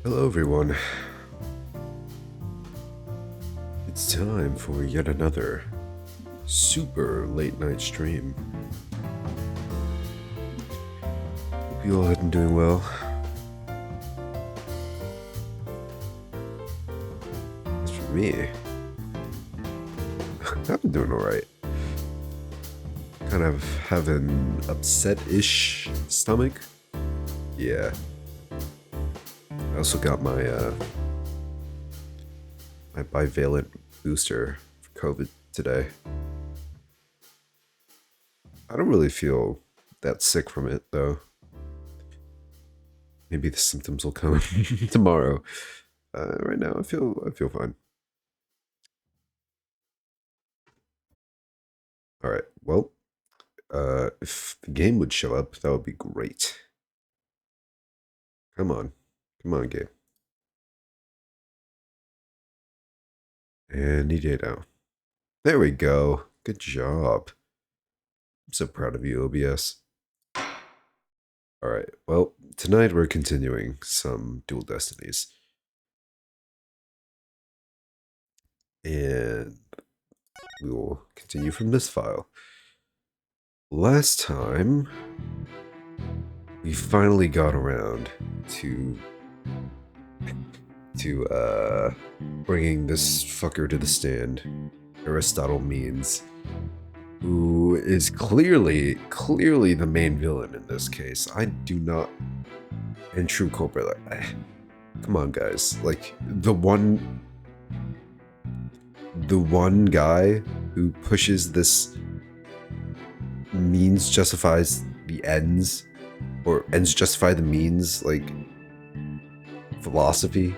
Hello everyone. It's time for yet another super late night stream. Hope you all have been doing well. As for me, I've been doing alright. Kind of have an upset-ish stomach. Yeah. I also got my my bivalent booster for COVID today. I don't really feel that sick from it though. Maybe the symptoms will come tomorrow. Right now, I feel fine. All right. Well, if the game would show up, that would be great. Come on, game. And need data. There we go. Good job. I'm so proud of you, OBS. All right. Well, tonight we're continuing some dual Destinies. And we will continue from this file. Last time, we finally got around to bringing this fucker to the stand, Aristotle Means, who is clearly the main villain in this case. I do not, and true culprit. Come on, guys! Like the one guy who pushes this means justifies the ends, or ends justify the means, like philosophy,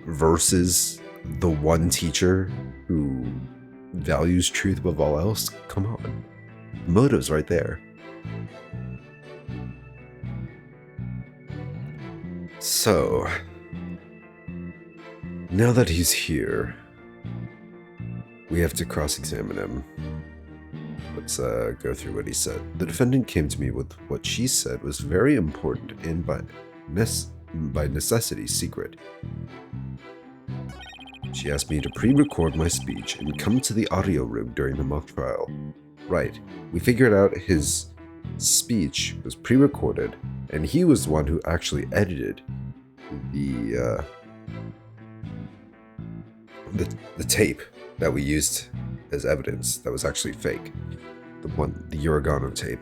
versus the one teacher who values truth above all else. Come on, the motive's right there. So now that he's here, we have to cross-examine him. Let's go through what he said. The defendant came to me with what she said was very important and by necessity secret. She asked me to pre-record my speech and come to the audio room during the mock trial. Right, we figured out his speech was pre-recorded, and he was the one who actually edited the tape that we used as evidence that was actually fake. The Oregano tape.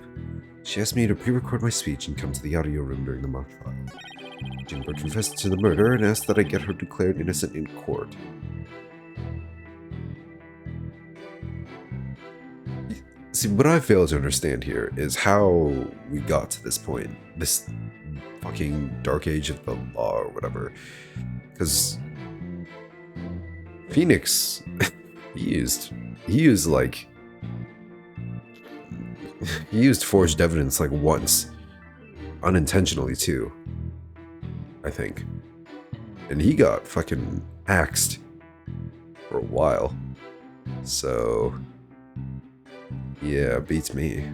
She asked me to pre-record my speech and come to the audio room during the mock trial. Juniper confessed to the murder and asked that I get her declared innocent in court. See, what I fail to understand here is how we got to this point. This fucking dark age of the law or whatever. Because Phoenix, he used forged evidence like once. Unintentionally too, I think. And he got fucking axed for a while. So yeah, beats me.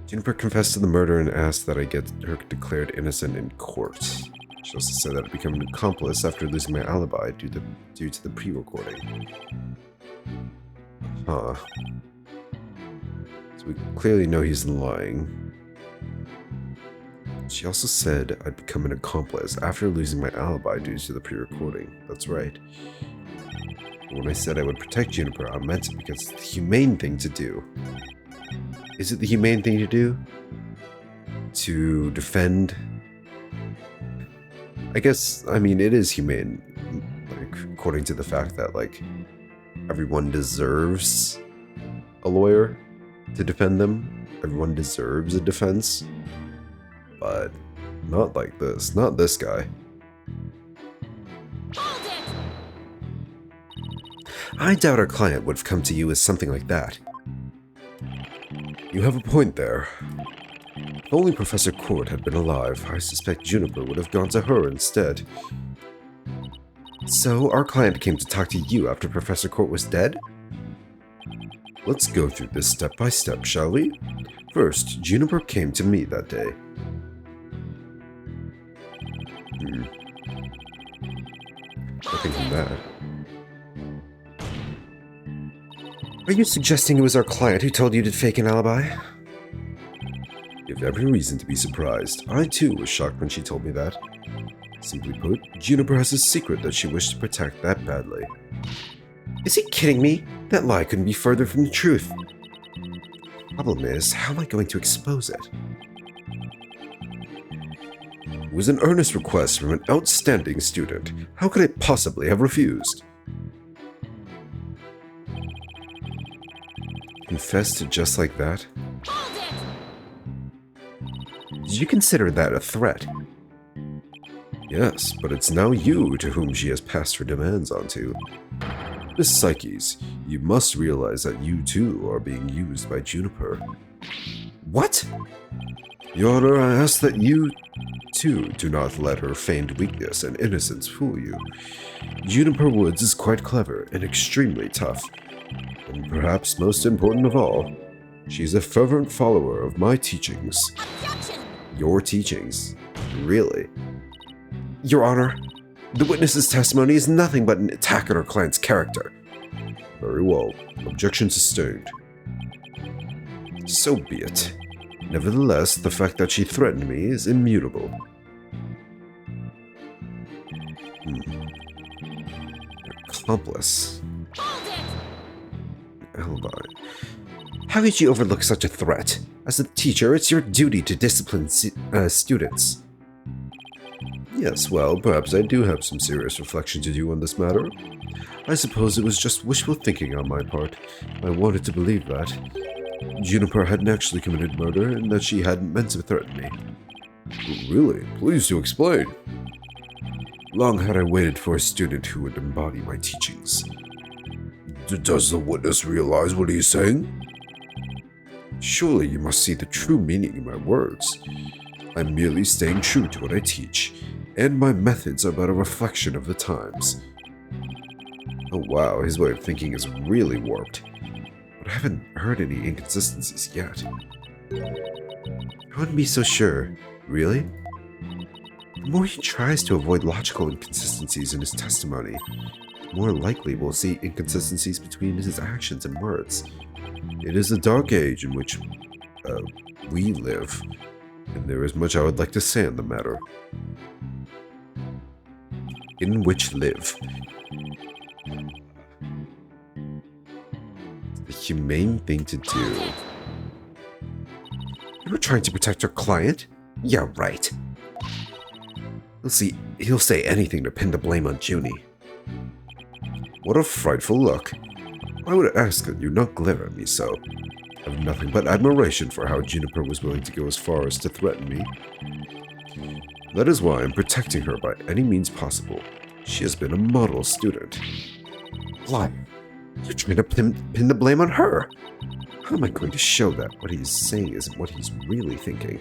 Juniper confessed to the murder and asked that I get her declared innocent in court. She also said that I became an accomplice after losing my alibi due to the pre-recording. Huh. So we clearly know he's lying. She also said I'd become an accomplice after losing my alibi due to the pre-recording. That's right. When I said I would protect Juniper, I meant it because it's the humane thing to do. Is it the humane thing to do? To defend? I guess, I mean, it is humane, like, according to the fact that, like, everyone deserves a lawyer to defend them. Everyone deserves a defense. But not like this. Not this guy. I doubt our client would have come to you with something like that. You have a point there. If only Professor Court had been alive, I suspect Juniper would have gone to her instead. So, our client came to talk to you after Professor Court was dead? Let's go through this step by step, shall we? First, Juniper came to me that day. Hmm. Nothing from that. Are you suggesting it was our client who told you to fake an alibi? You have every reason to be surprised. I too was shocked when she told me that. Simply put, Juniper has a secret that she wished to protect that badly. Is he kidding me? That lie couldn't be further from the truth. Problem is, how am I going to expose it? It was an earnest request from an outstanding student. How could I possibly have refused? Confessed just like that? Did you consider that a threat? Yes, but it's now you to whom she has passed her demands onto. Miss Psyches, you must realize that you too are being used by Juniper. What? Your Honor, I ask that you too do not let her feigned weakness and innocence fool you. Juniper Woods is quite clever and extremely tough. And perhaps most important of all, she's a fervent follower of my teachings. Objection! Your teachings? Really? Your Honor, the witness's testimony is nothing but an attack on our client's character. Very well. Objection sustained. So be it. Nevertheless, the fact that she threatened me is immutable. Accomplice. Alibi. How could you overlook such a threat? As a teacher, it's your duty to discipline students. Yes, well, perhaps I do have some serious reflection to do on this matter. I suppose it was just wishful thinking on my part. I wanted to believe that Juniper hadn't actually committed murder and that she hadn't meant to threaten me. Really? Please do explain. Long had I waited for a student who would embody my teachings. Does the witness realize what he's saying? Surely you must see the true meaning in my words. I'm merely staying true to what I teach, and my methods are but a reflection of the times. Oh wow, his way of thinking is really warped. But I haven't heard any inconsistencies yet. I wouldn't be so sure. Really? The more he tries to avoid logical inconsistencies in his testimony, the more likely we'll see inconsistencies between his actions and words. It is a dark age in which we live, and there is much I would like to say on the matter. In which live. The humane thing to do. You were trying to protect your client? Yeah, right. He'll say anything to pin the blame on Junie. What a frightful look. I would ask that you not glare at me so. I have nothing but admiration for how Juniper was willing to go as far as to threaten me. That is why I'm protecting her by any means possible. She has been a model student. What? You're trying to pin the blame on her? How am I going to show that what he's saying isn't what he's really thinking?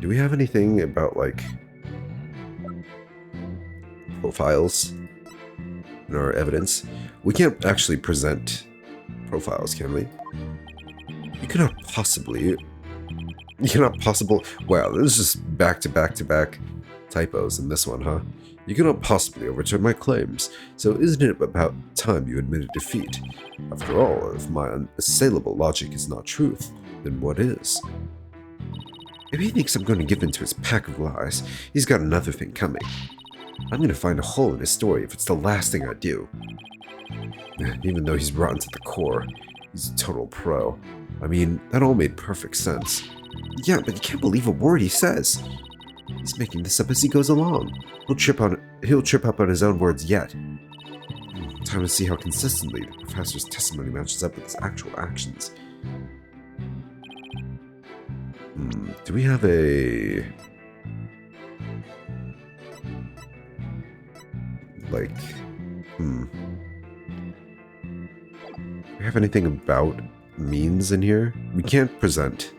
Do we have anything about, like, profiles in our evidence? We can't actually present profiles, can we? You cannot possible. Wow, this is just back-to-back-to-back typos in this one, huh? You cannot possibly overturn my claims, so isn't it about time you admitted defeat? After all, if my unassailable logic is not truth, then what is? If he thinks I'm going to give in to his pack of lies, he's got another thing coming. I'm going to find a hole in his story if it's the last thing I do. Even though he's rotten to the core, he's a total pro. I mean, that all made perfect sense. Yeah, but you can't believe a word he says. He's making this up as he goes along. He'll trip up on his own words yet. Time to see how consistently the professor's testimony matches up with his actual actions. Do we have a... like... Do we have anything about means in here? We can't present...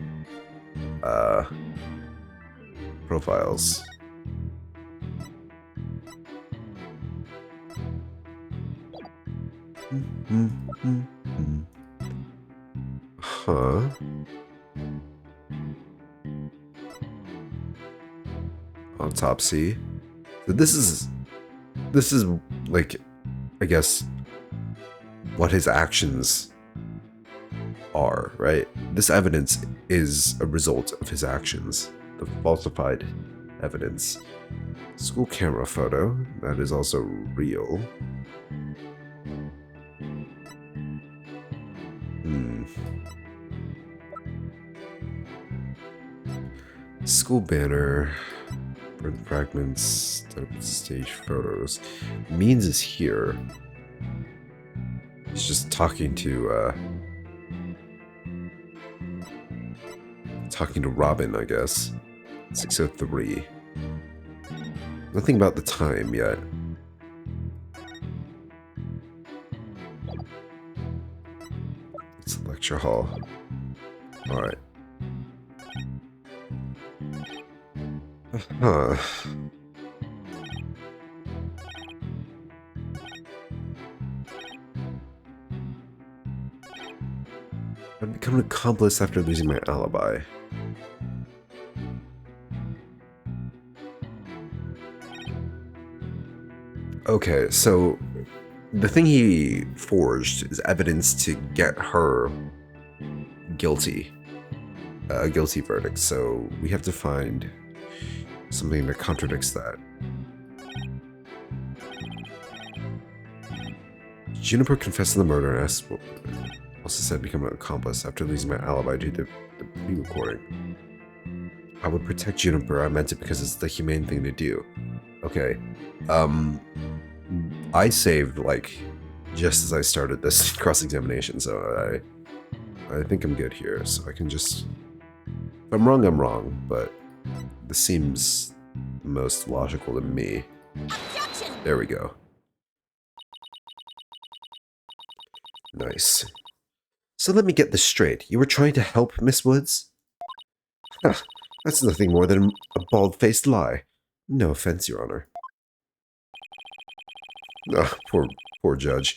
profiles. Huh? Autopsy. This is like, I guess, what his actions are, right? This evidence is a result of his actions. The falsified evidence. School camera photo, that is also real. School banner, burn fragments, stage photos. Means is here. He's just talking to Robin, I guess. 6:03. Nothing about the time yet. It's a lecture hall. Alright. Huh. I'd become an accomplice after losing my alibi. Okay, so the thing he forged is evidence to get her guilty. A guilty verdict, so we have to find something that contradicts that. Juniper confessed to the murder and also said become an accomplice after losing my alibi due to the pre-recording. I would protect Juniper. I meant it because it's the humane thing to do. Okay. I saved, like, just as I started this cross-examination, so I think I'm good here. So I can just... If I'm wrong, but this seems the most logical to me. Objection! There we go. Nice. So let me get this straight. You were trying to help Miss Woods? Huh, that's nothing more than a bald-faced lie. No offense, Your Honor. Ah, poor judge.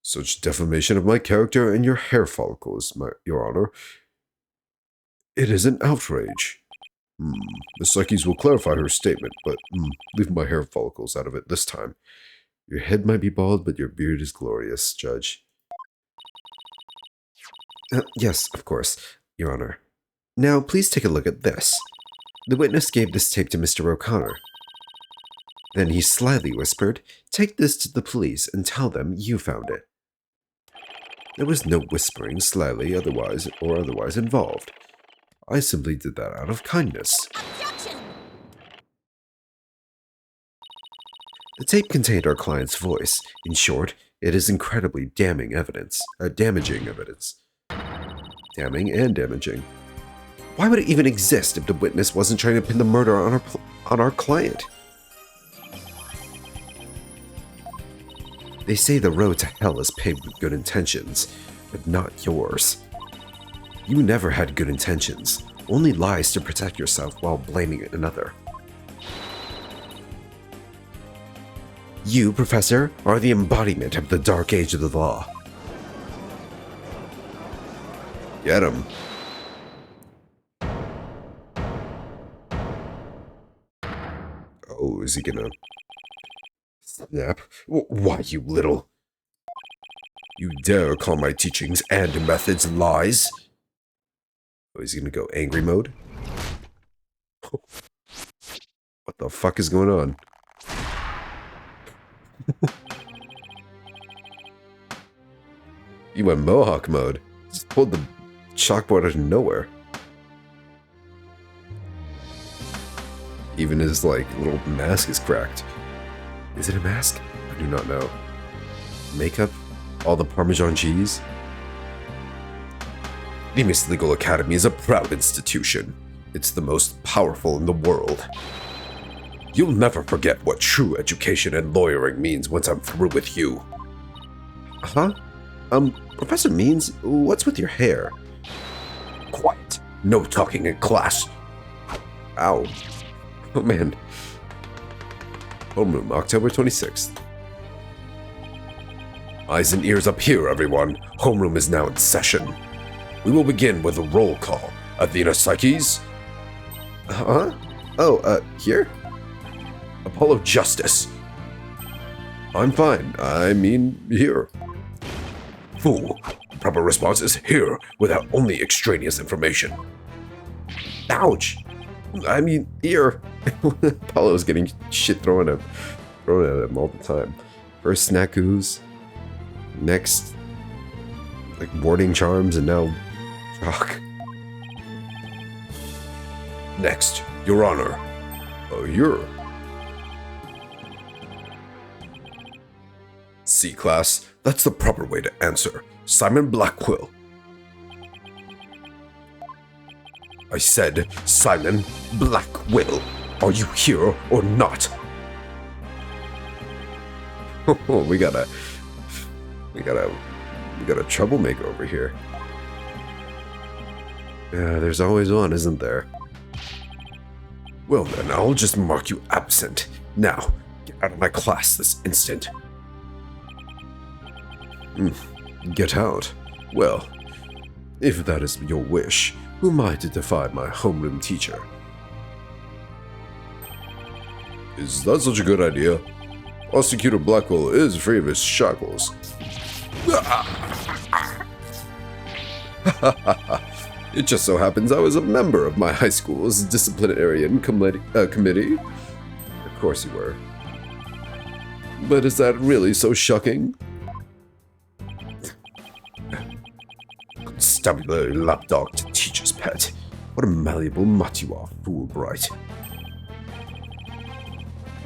Such defamation of my character and your hair follicles, Your Honor. It is an outrage. Miss Psyches will clarify her statement, but leave my hair follicles out of it this time. Your head might be bald, but your beard is glorious, Judge. Yes, of course, Your Honor. Now, please take a look at this. The witness gave this tape to Mr. O'Connor. Then he slyly whispered, "Take this to the police and tell them you found it." There was no whispering slyly otherwise involved. I simply did that out of kindness. Objection! The tape contained our client's voice. In short, it is incredibly damaging evidence. Damning and damaging. Why would it even exist if the witness wasn't trying to pin the murder on our client? They say the road to hell is paved with good intentions, but not yours. You never had good intentions, only lies to protect yourself while blaming another. You, Professor, are the embodiment of the dark age of the law. Get him. Oh, is he gonna... Snap? Why, you little... You dare call my teachings and methods lies? Oh, is he gonna go angry mode? What the fuck is going on? You went Mohawk mode. Just pulled the chalkboard out of nowhere. Even his, like, little mask is cracked. Is it a mask? I do not know. Makeup? All the Parmesan cheese? The Miss Legal Academy is a proud institution. It's the most powerful in the world. You'll never forget what true education and lawyering means once I'm through with you. Huh? Professor Means, what's with your hair? Quiet. No talking in class. Ow. Oh man. Homeroom, October 26th. Eyes and ears up here, everyone. Homeroom is now in session. We will begin with a roll call. Athena Psyches? Huh? Oh, here? Apollo Justice. I'm fine. I mean, here. Fool. Proper response is here, without only extraneous information. Ouch. I mean, here. Apollo's getting shit thrown at him all the time. First snackoos. Next, like, warding charms, and now chalk. Next, Your Honor. You're... C-Class, that's the proper way to answer. Simon Blackquill. I said Simon Blackquill. Are you here or not? we got a troublemaker over here. Yeah, there's always one, isn't there? Well then, I'll just mark you absent. Now, get out of my class this instant. Get out? Well, if that is your wish, who am I to defy my homeroom teacher? Is that such a good idea? Prosecutor Blackwell is free of his shackles. It just so happens I was a member of my high school's disciplinarian committee. Of course you were. But is that really so shocking? Constabulary lapdog to teacher's pet. What a malleable mutt you are, fool Wright.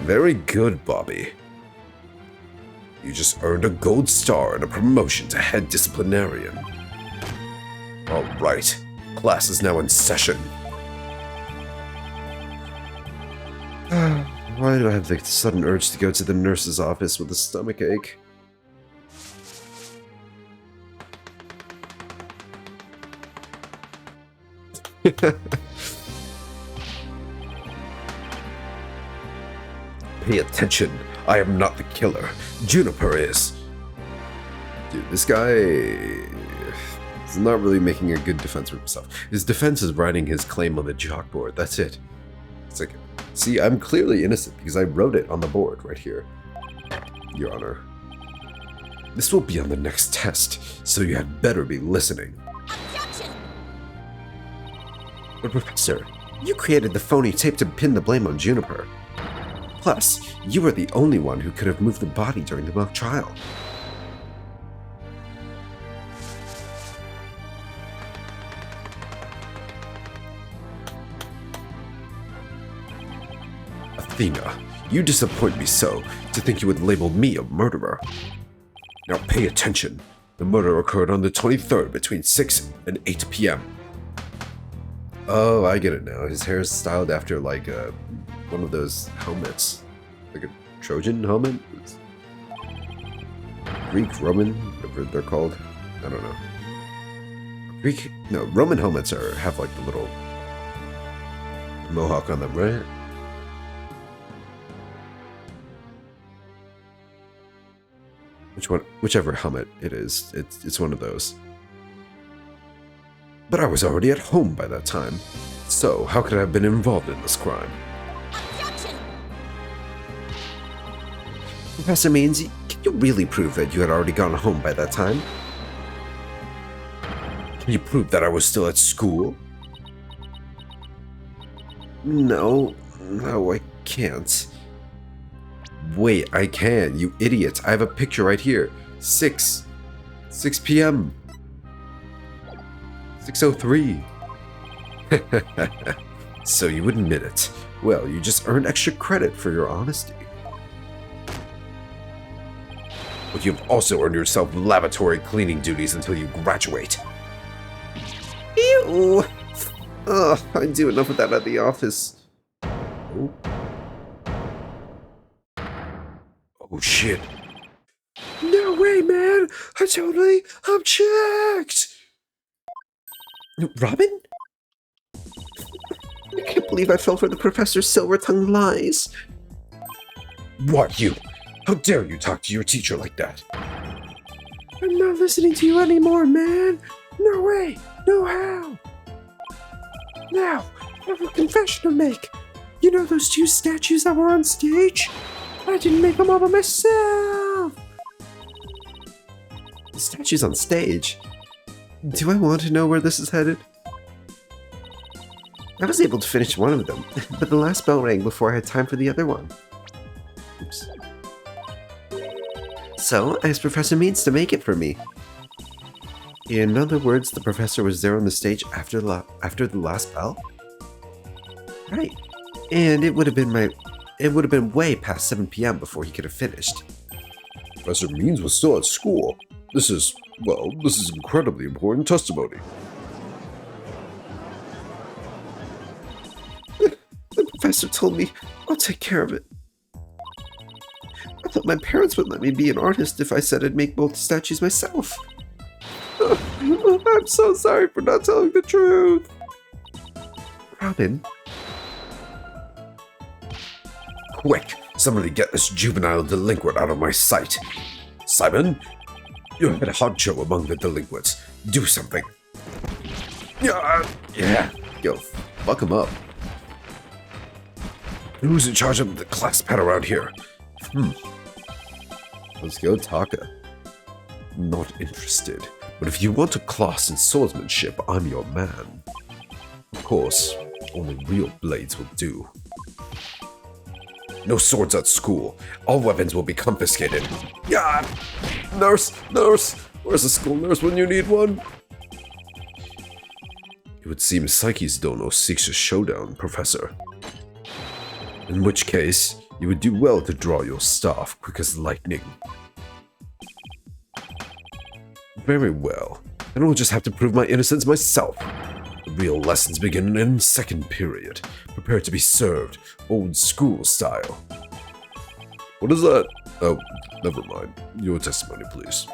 Very good, Bobby. You just earned a gold star and a promotion to head disciplinarian. All right, class is now in session. Why do I have the sudden urge to go to the nurse's office with a stomach ache? Pay attention. I am not the killer. Juniper is. Dude, this guy is not really making a good defense for himself. His defense is writing his claim on the chalkboard. That's it. It's like, see, I'm clearly innocent because I wrote it on the board right here. Your Honor. This will be on the next test, so you had better be listening. Objection! But Professor, you created the phony tape to pin the blame on Juniper. Plus, you were the only one who could have moved the body during the mock trial. Athena, you disappoint me so to think you would label me a murderer. Now pay attention. The murder occurred on the 23rd between 6 and 8 p.m. Oh, I get it now. His hair is styled after, like, one of those helmets. Like a Trojan helmet? Greek, Roman, whatever they're called. I don't know. Roman helmets have like the little mohawk on them, right? Whichever helmet it is, it's one of those. But I was already at home by that time. So, how could I have been involved in this crime? Objection! Professor Means, can you really prove that you had already gone home by that time? Can you prove that I was still at school? No, I can't. Wait, I can, you idiot. I have a picture right here. 6 p.m. 6:03. So you admit it. Well, you just earned extra credit for your honesty. But you've also earned yourself lavatory cleaning duties until you graduate. Ew! I do enough of that at the office. Oh shit. No way, man! I totally object! Robin? I can't believe I fell for the Professor's silver-tongued lies. What, you? How dare you talk to your teacher like that? I'm not listening to you anymore, man. No way. No how. Now, I have a confession to make. You know those two statues that were on stage? I didn't make them all by myself! The statues on stage? Do I want to know where this is headed? I was able to finish one of them, but the last bell rang before I had time for the other one. Oops. So, I asked Professor Means to make it for me. In other words, the professor was there on the stage after the last bell? Right. And it would have been way past 7 p.m. before he could have finished. Professor Means was still at school. This is incredibly important testimony. The professor told me I'll take care of it. I thought my parents would let me be an artist if I said I'd make both statues myself. I'm so sorry for not telling the truth. Robin? Quick! Somebody get this juvenile delinquent out of my sight. Simon? You're head honcho among the delinquents. Do something. Yeah. Yo, fuck him up. Who's in charge of the class pet around here? Let's go, Taka. Not interested. But if you want a class in swordsmanship, I'm your man. Of course, only real blades will do. No swords at school. All weapons will be confiscated. Yeah! Nurse! Where's the school nurse when you need one? It would seem Psyche's dono seeks a showdown, Professor. In which case, you would do well to draw your staff quick as lightning. Very well. Then I'll just have to prove my innocence myself. The real lessons begin in second period. Prepare to be served, old school style. What is that? Oh, never mind. Your testimony, please.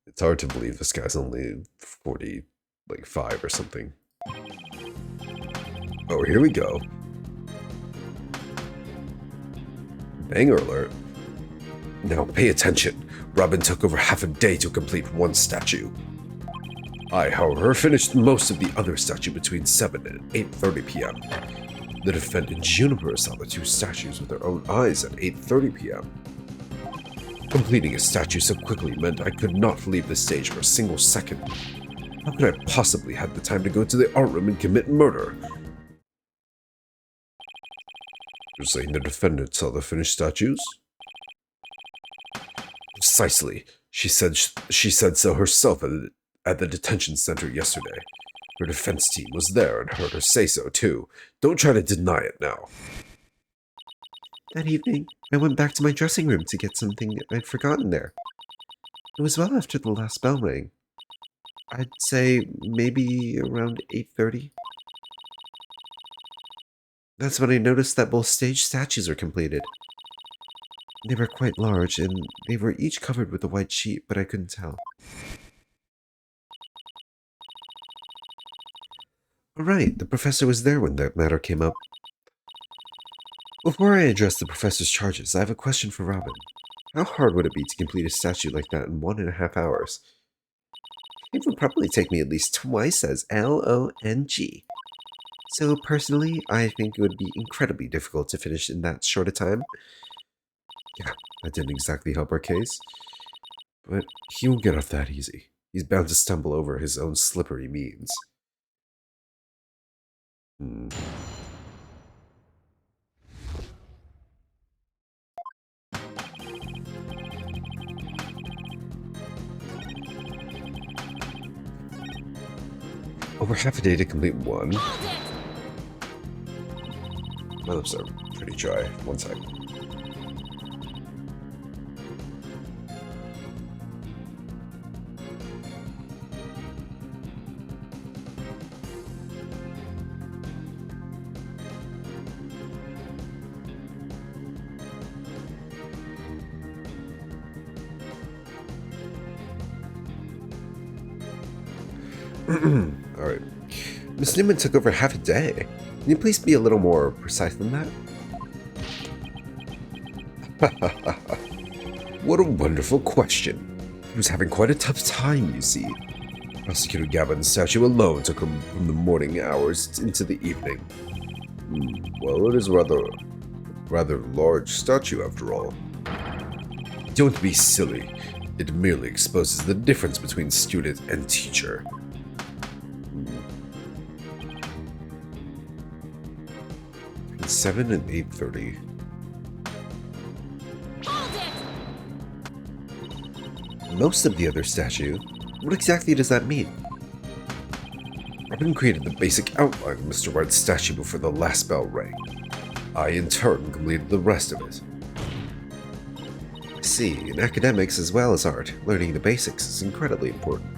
It's hard to believe this guy's only 45 or something. Oh, here we go. Banger alert. Now pay attention. Robin took over half a day to complete one statue. I, however, finished most of the other statue between 7 and 8:30 p.m. The defendant Juniper saw the two statues with her own eyes at 8:30 p.m. Completing a statue so quickly meant I could not leave the stage for a single second. How could I possibly have the time to go to the art room and commit murder? You're saying the defendant saw the finished statues? Precisely. She said so herself at the detention center yesterday. Her defense team was there and heard her say so too. Don't try to deny it now. That evening, I went back to my dressing room to get something I'd forgotten there. It was well after the last bell rang. I'd say maybe around 8:30. That's when I noticed that both stage statues were completed. They were quite large, and they were each covered with a white sheet, but I couldn't tell. Alright, the professor was there when that matter came up. Before I address the professor's charges, I have a question for Robin. How hard would it be to complete a statue like that in 1.5 hours? It would probably take me at least twice as long. So personally, I think it would be incredibly difficult to finish in that short a time. Yeah, that didn't exactly help our case. But he won't get off that easy. He's bound to stumble over his own slippery means. Over half a day to complete one. My lips are pretty dry. One sec. Alright. Miss Newman took over half a day. Can you please be a little more precise than that? What a wonderful question. He was having quite a tough time, you see. Prosecutor Gavin's statue alone took him from the morning hours into the evening. Well, it is rather large statue after all. Don't be silly. It merely exposes the difference between student and teacher. 7 and 8:30. Most of the other statue? What exactly does that mean? Robin created the basic outline of Mr. Wright's statue before the last bell rang. I, in turn, completed the rest of it. I see, in academics as well as art, learning the basics is incredibly important.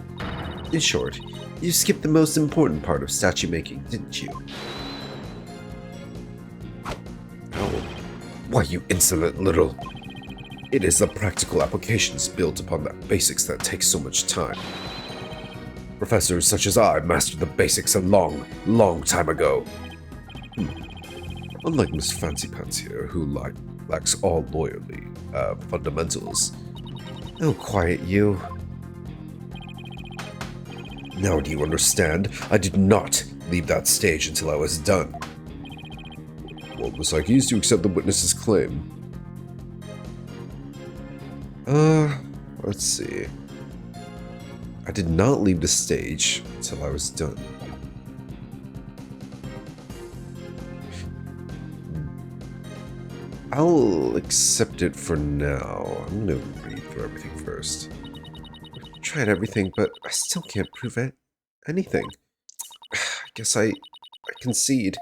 In short, you skipped the most important part of statue making, didn't you? Oh, why, you insolent little... It is the practical applications built upon the basics that take so much time. Professors such as I mastered the basics a long time ago. Unlike Miss Fancy Pants here, who lacks all fundamentals. Oh, quiet you. Now do you understand? I did not leave that stage until I was done. Well, Miss Ike is to accept the witness's claim. Let's see. I did not leave the stage until I was done. I'll accept it for now. I'm gonna read through everything first. I've tried everything, but I still can't prove anything. I guess I concede.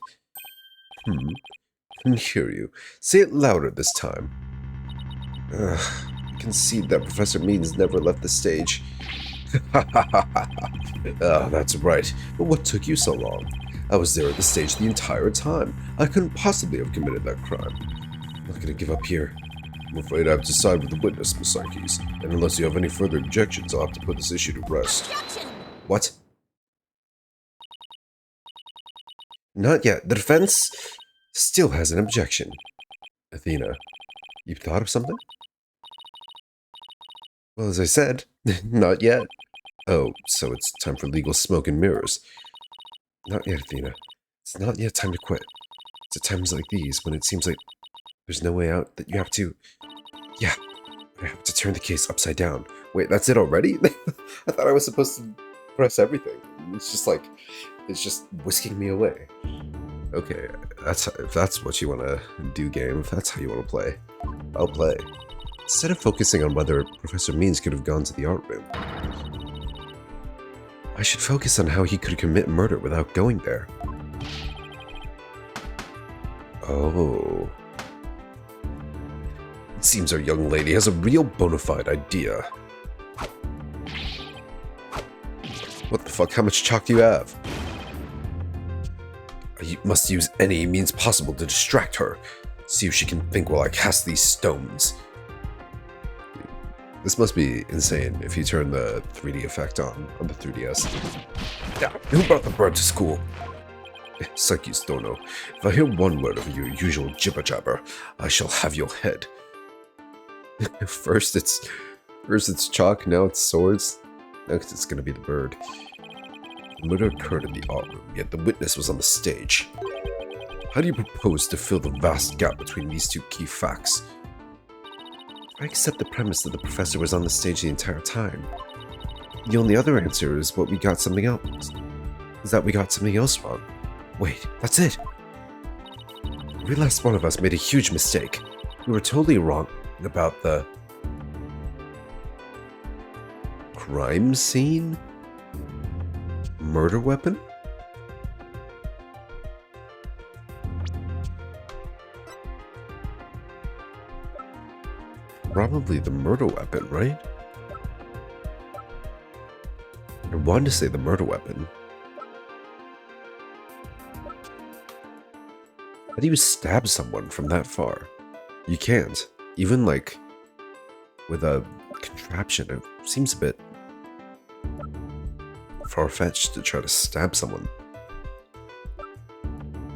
Can hear you. Say it louder this time. Concede that Professor Means never left the stage. That's right. But what took you so long? I was there at the stage the entire time. I couldn't possibly have committed that crime. I'm not gonna give up here. I'm afraid I have to side with the witness, Miss Psyches, and unless you have any further objections, I'll have to put this issue to rest. Objection! What? Not yet. The defense still has an objection. Athena, you've thought of something? Well, as I said, not yet. Oh, so it's time for legal smoke and mirrors. Not yet, Athena. It's not yet time to quit. It's at times like these, when it seems like there's no way out, that you have to... Yeah, I have to turn the case upside down. Wait, that's it already? I thought I was supposed to press everything. It's just whisking me away. Okay, if that's what you want to do, game, if that's how you want to play, I'll play. Instead of focusing on whether Professor Means could have gone to the art room, I should focus on how he could commit murder without going there. Oh. It seems our young lady has a real bona fide idea. What the fuck? How much chalk do you have? I must use any means possible to distract her. See if she can think while I cast these stones. This must be insane if you turn the 3D effect on the 3DS. Yeah, who brought the bird to school? Psyches don't know. If I hear one word of your usual jibber-jabber, I shall have your head. First it's chalk, now it's swords. Next it's gonna be the bird. The murder occurred in the art room, yet the witness was on the stage. How do you propose to fill the vast gap between these two key facts? I accept the premise that the professor was on the stage the entire time. The only other answer is we got something else wrong. Wait, that's it! Every last one of us made a huge mistake. We were totally wrong about the... crime scene? Murder weapon? Probably the murder weapon, right? I wanted to say the murder weapon. How do you stab someone from that far? You can't. Even like with a contraption, it seems a bit far-fetched to try to stab someone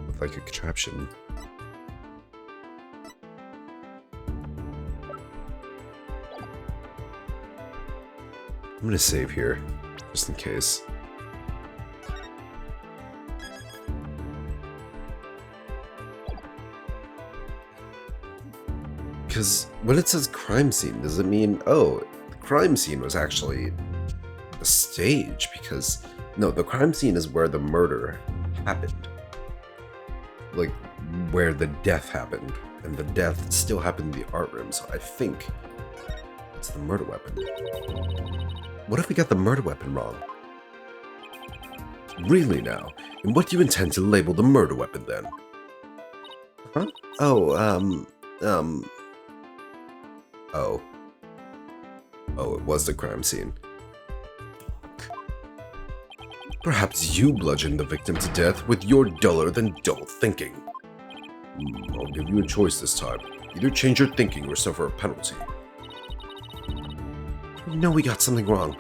with like a contraption. I'm gonna save here. just in case. Because when it says crime scene, does it mean, oh, the crime scene was actually the stage? Because, no, the crime scene is where the murder happened. Like, where the death happened. And the death still happened in the art room, so I think it's the murder weapon. What if we got the murder weapon wrong? Really now? And what do you intend to label the murder weapon then? Huh? Oh, Oh, it was the crime scene. Perhaps you bludgeoned the victim to death with your duller than dull thinking. I'll give you a choice this time. Either change your thinking or suffer a penalty. You know we got something wrong.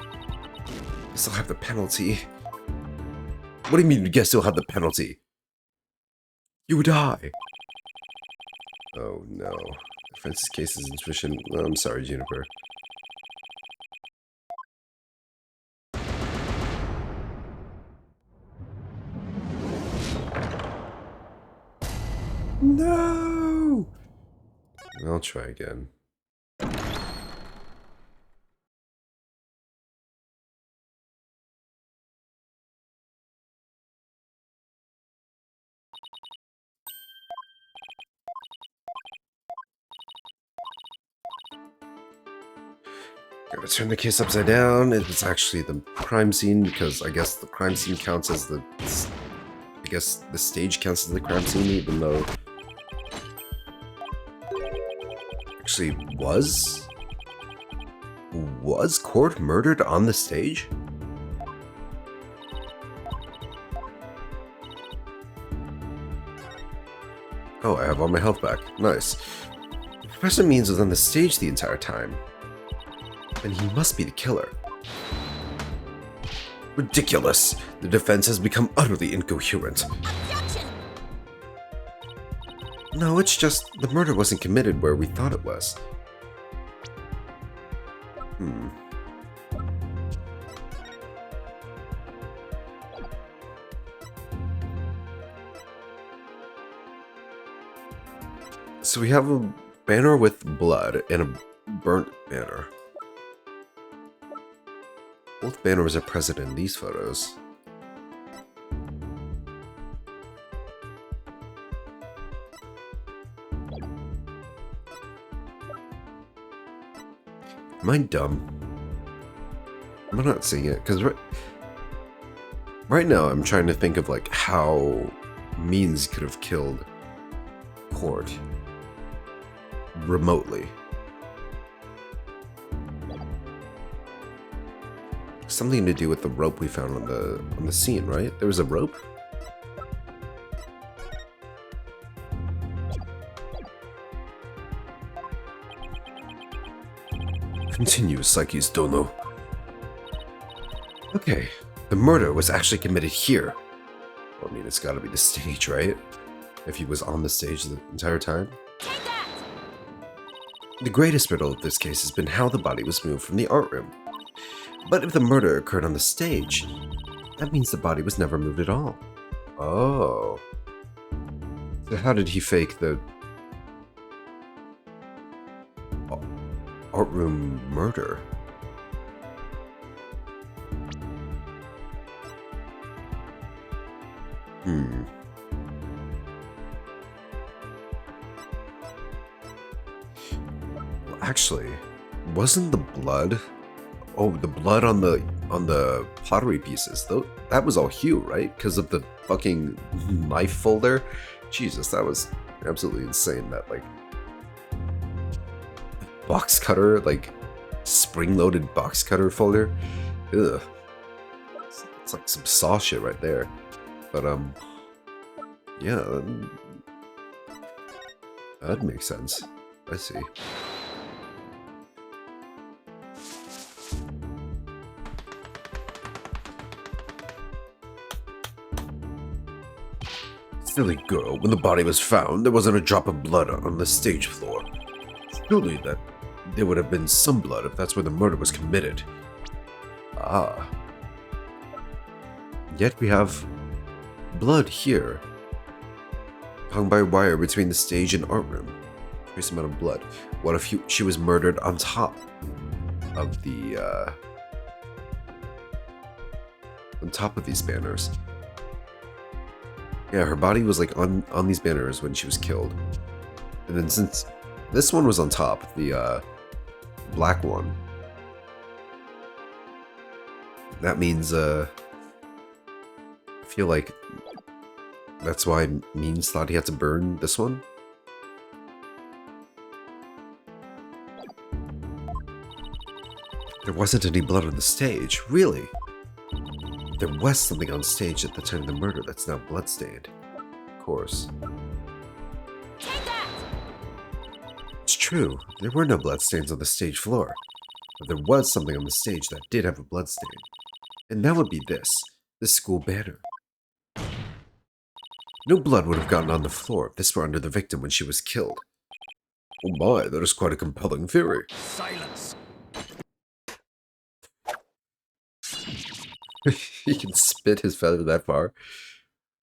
We still have the penalty. What do you mean you guys still have the penalty? You die. Oh no. Defense's case is insufficient. Oh, I'm sorry, Juniper. No! I'll try again. Gotta turn the case upside down. It was actually the crime scene because I guess the crime scene counts as the... I guess the stage counts as the crime scene, even though... Actually, was Cord murdered on the stage? Oh, I have all my health back. Nice. Professor Means was on the stage the entire time. And he must be the killer. Ridiculous! The defense has become utterly incoherent. Objection! No, it's just the murder wasn't committed where we thought it was. So we have a banner with blood and a burnt banner. Both banners are present in these photos. Am I dumb? Am I not seeing it? Because right now I'm trying to think of like how Means could have killed Cord remotely. Something to do with the rope we found on the scene, right? There was a rope? Continue, Psyche's Dono. Okay, the murder was actually committed here. Well, I mean, it's gotta be the stage, right? If he was on the stage the entire time. Take that! The greatest riddle of this case has been how the body was moved from the art room. But if the murder occurred on the stage, that means the body was never moved at all. Oh. So how did he fake the art room murder? Well, actually, wasn't the blood... Oh, the blood on the pottery pieces. That was all Hugh, right? Because of the fucking knife folder. Jesus, that was absolutely insane. That like box cutter, like spring-loaded box cutter folder. Ugh. It's like some saw shit right there. But yeah, that makes sense. I see. Silly girl, when the body was found, there wasn't a drop of blood on the stage floor. Surely that there would have been some blood if that's where the murder was committed. Ah. Yet we have blood here, hung by a wire between the stage and art room. Trace amount of blood. What if she was murdered on top of the on top of these banners? Yeah, her body was like on these banners when she was killed, and then since this one was on top, the black one, that means I feel like that's why Means thought he had to burn this one. There wasn't any blood on the stage, really. There was something on stage at the time of the murder that's now bloodstained. Of course. Take that! It's true, there were no bloodstains on the stage floor. But there was something on the stage that did have a bloodstain. And that would be this school banner. No blood would have gotten on the floor if this were under the victim when she was killed. Oh my, that is quite a compelling theory. Silence! He can spit his feather that far.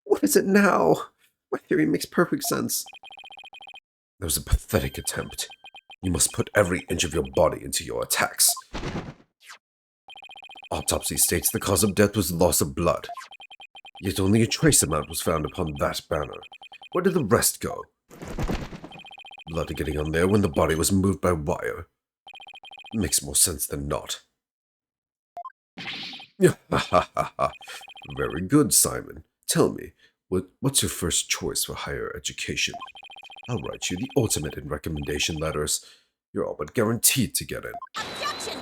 What is it now? My theory makes perfect sense. That was a pathetic attempt. You must put every inch of your body into your attacks. Autopsy states the cause of death was loss of blood. Yet only a trace amount was found upon that banner. Where did the rest go? Blood getting on there when the body was moved by wire. Makes more sense than not. Very good, Simon. Tell me, what's your first choice for higher education? I'll write you the ultimate in recommendation letters. You're all but guaranteed to get in. Objection!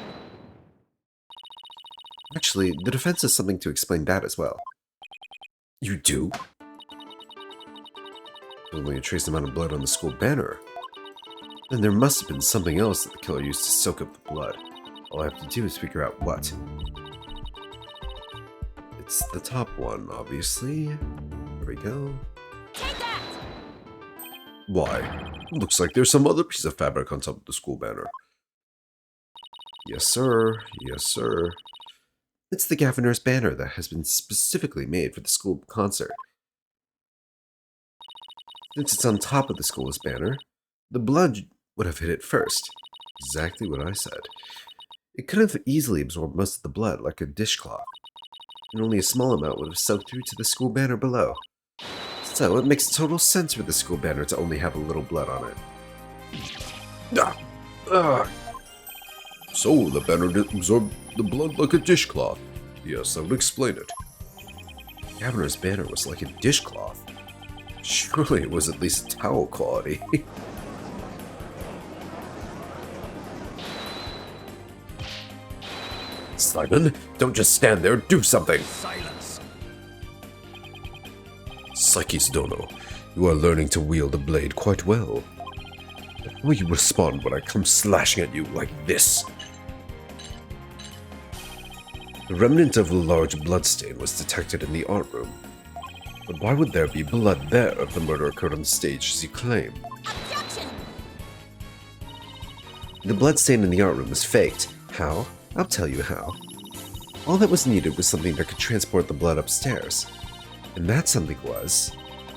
Actually, the defense has something to explain that as well. You do? Only a trace amount of blood on the school banner. Then there must have been something else that the killer used to soak up the blood. All I have to do is figure out what. It's the top one, obviously. There we go. Take that! Why? Looks like there's some other piece of fabric on top of the school banner. Yes, sir. Yes, sir. It's the Governor's banner that has been specifically made for the school concert. Since it's on top of the school's banner, the blood would have hit it first. Exactly what I said. It could have easily absorbed most of the blood like a dishcloth, and only a small amount would have soaked through to the school banner below. So it makes total sense for the school banner to only have a little blood on it. So the banner did absorb the blood like a dishcloth. Yes, that would explain it. Governor's banner was like a dishcloth. Surely it was at least towel quality. Simon, don't just stand there, do something! Silence! Psyche's Dono, you are learning to wield a blade quite well. How will you respond when I come slashing at you like this? The remnant of a large bloodstain was detected in the art room. But why would there be blood there if the murder occurred on stage as you claim? Objection! The bloodstain in the art room was faked. How? I'll tell you how. All that was needed was something that could transport the blood upstairs. And that something was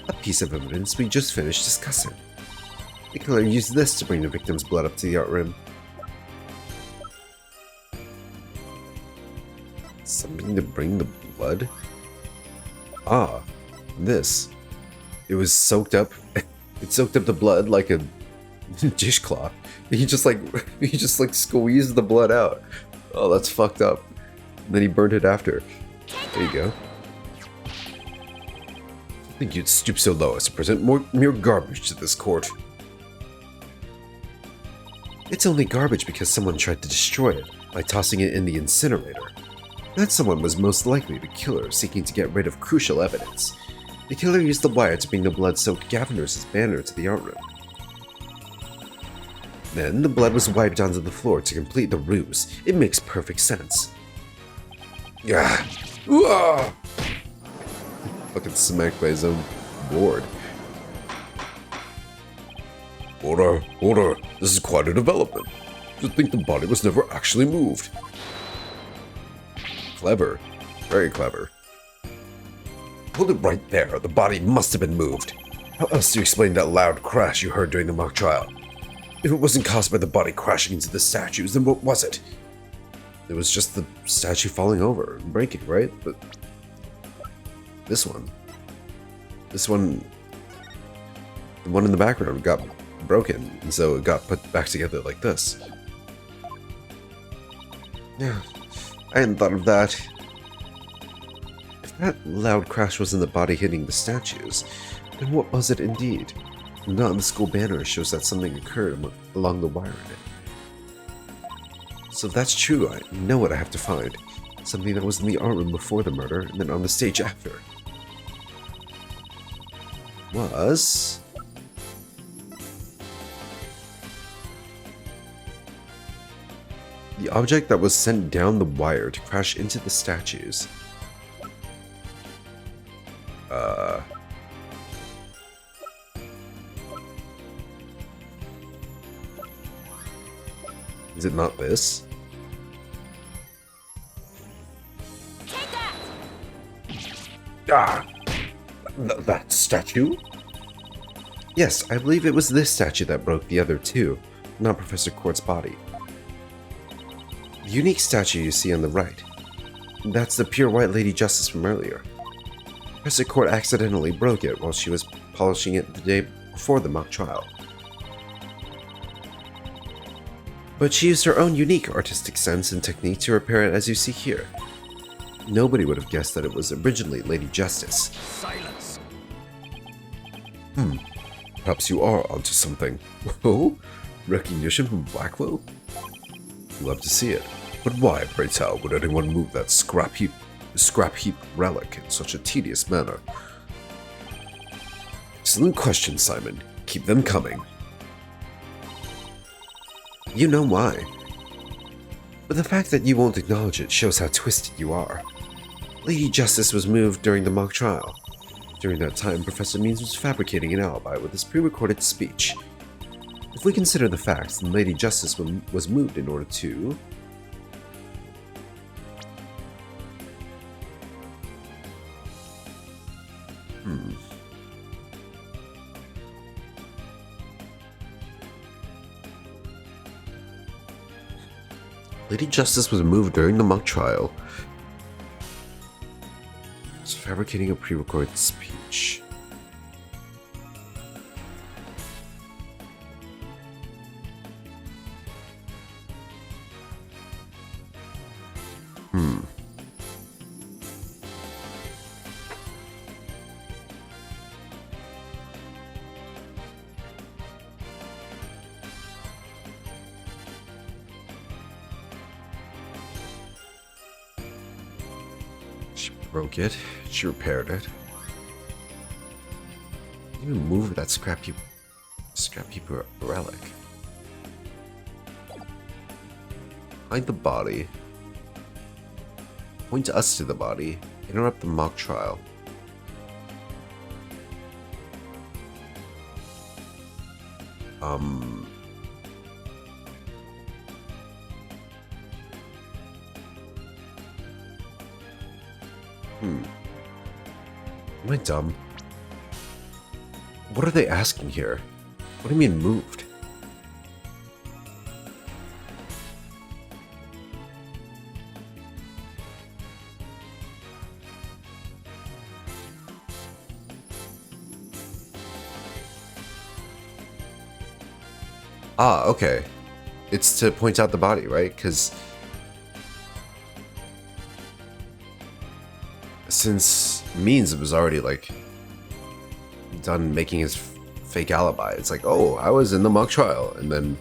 a piece of evidence we just finished discussing. The killer used this to bring the victim's blood up to the art room. Something to bring the blood? Ah, this. It was soaked up. It soaked up the blood like a dishcloth. He just squeezed the blood out. Oh, that's fucked up. And then he burned it after. There you go. I think you'd stoop so low as to present mere garbage to this court. It's only garbage because someone tried to destroy it by tossing it in the incinerator. That someone was most likely the killer seeking to get rid of crucial evidence. The killer used the wire to bring the blood-soaked Governor's banner to the art room. Then the blood was wiped onto the floor to complete the ruse. It makes perfect sense. Yeah. Fucking smacked by his own board. Order. This is quite a development. To think the body was never actually moved. Clever. Very clever. Hold it right there. The body must have been moved. How else do you explain that loud crash you heard during the mock trial? If it wasn't caused by the body crashing into the statues, then what was it? It was just the statue falling over and breaking, right? But this one, the one in the background got broken, and so it got put back together like this. Yeah, I hadn't thought of that. If that loud crash wasn't the body hitting the statues, then what was it indeed? The knot on the school banner shows that something occurred along the wire in it. So if that's true, I know what I have to find. Something that was in the art room before the murder, and then on the stage after. Was... the object that was sent down the wire to crash into the statues. Is it not this? Take that! Ah! That statue? Yes, I believe it was this statue that broke the other two, not Professor Court's body. The unique statue you see on the right. That's the pure white Lady Justice from earlier. Professor Court accidentally broke it while she was polishing it the day before the mock trial. But she used her own unique artistic sense and technique to repair it as you see here. Nobody would have guessed that it was originally Lady Justice. Silence! Perhaps you are onto something. Oh? Recognition from Blackwell? Love to see it. But why, pray tell, would anyone move that scrap heap relic in such a tedious manner? Excellent question, Simon. Keep them coming. You know why. But the fact that you won't acknowledge it shows how twisted you are. Lady Justice was moved during the mock trial. During that time, Professor Means was fabricating an alibi with his pre-recorded speech. If we consider the facts, then Lady Justice was moved in order to... Lady Justice was moved during the mock trial. Was fabricating a pre-recorded speech. She broke it. She repaired it. Even moved that scrap heap relic. Hide the body. Point us to the body. Interrupt the mock trial. Am I dumb? What are they asking here? What do you mean moved? Ah, okay. It's to point out the body, right? Because since Means was already like done making his fake alibi, it's like, oh, I was in the mock trial, and then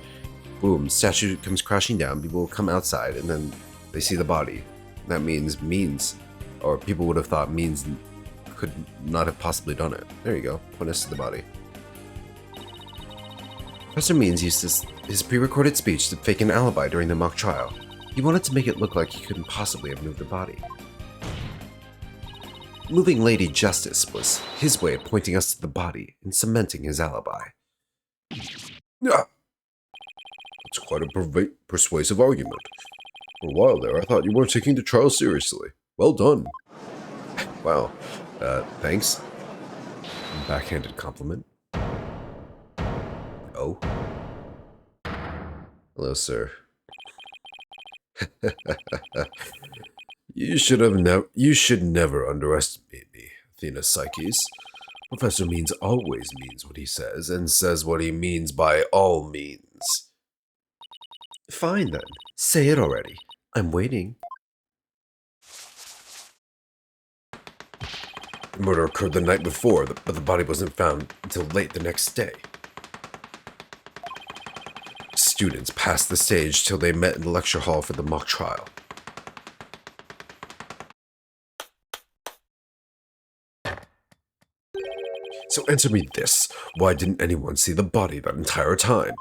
boom, statue comes crashing down. People will come outside, and then they see the body. That means Means, or people would have thought Means could not have possibly done it. There you go. Point us to the body. Professor Means used his pre-recorded speech to fake an alibi during the mock trial. He wanted to make it look like he couldn't possibly have moved the body. Moving Lady Justice was his way of pointing us to the body and cementing his alibi. Yeah, it's quite a persuasive argument. For a while there, I thought you weren't taking the trial seriously. Well done. Wow, Thanks. Backhanded compliment. Oh. Hello, sir. You should never underestimate me, Athena Psyches. Professor Means always means what he says, and says what he means by all means. Fine then. Say it already. I'm waiting. The murder occurred the night before, but the body wasn't found until late the next day. Students passed the stage till they met in the lecture hall for the mock trial. So answer me this. Why didn't anyone see the body that entire time?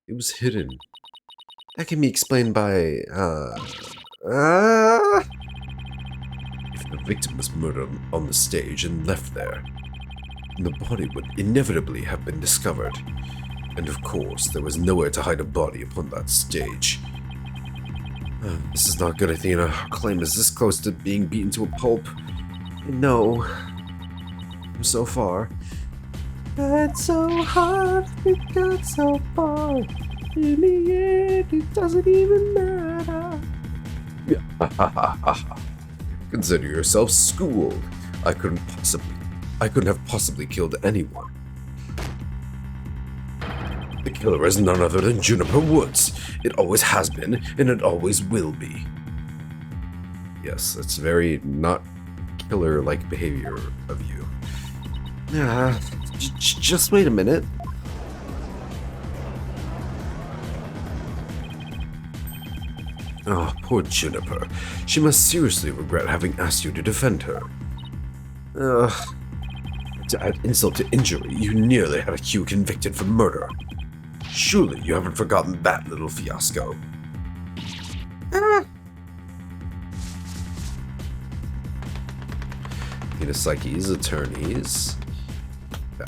It was hidden. That can be explained by, If the victim was murdered on the stage and left there, then the body would inevitably have been discovered. And of course, there was nowhere to hide a body upon that stage. This is not good, Athena. Our claim is this close to being beaten to a pulp. No. So far. It's so hard, we got so far. In the end, it doesn't even matter. Consider yourself schooled. I couldn't have possibly killed anyone. The killer is none other than Juniper Woods. It always has been, and it always will be. Yes, that's very not killer-like behavior of you. Just wait a minute. Oh, poor Juniper. She must seriously regret having asked you to defend her. To add insult to injury, you nearly had Hugh convicted for murder. Surely you haven't forgotten that little fiasco. Athena Psyche's attorneys.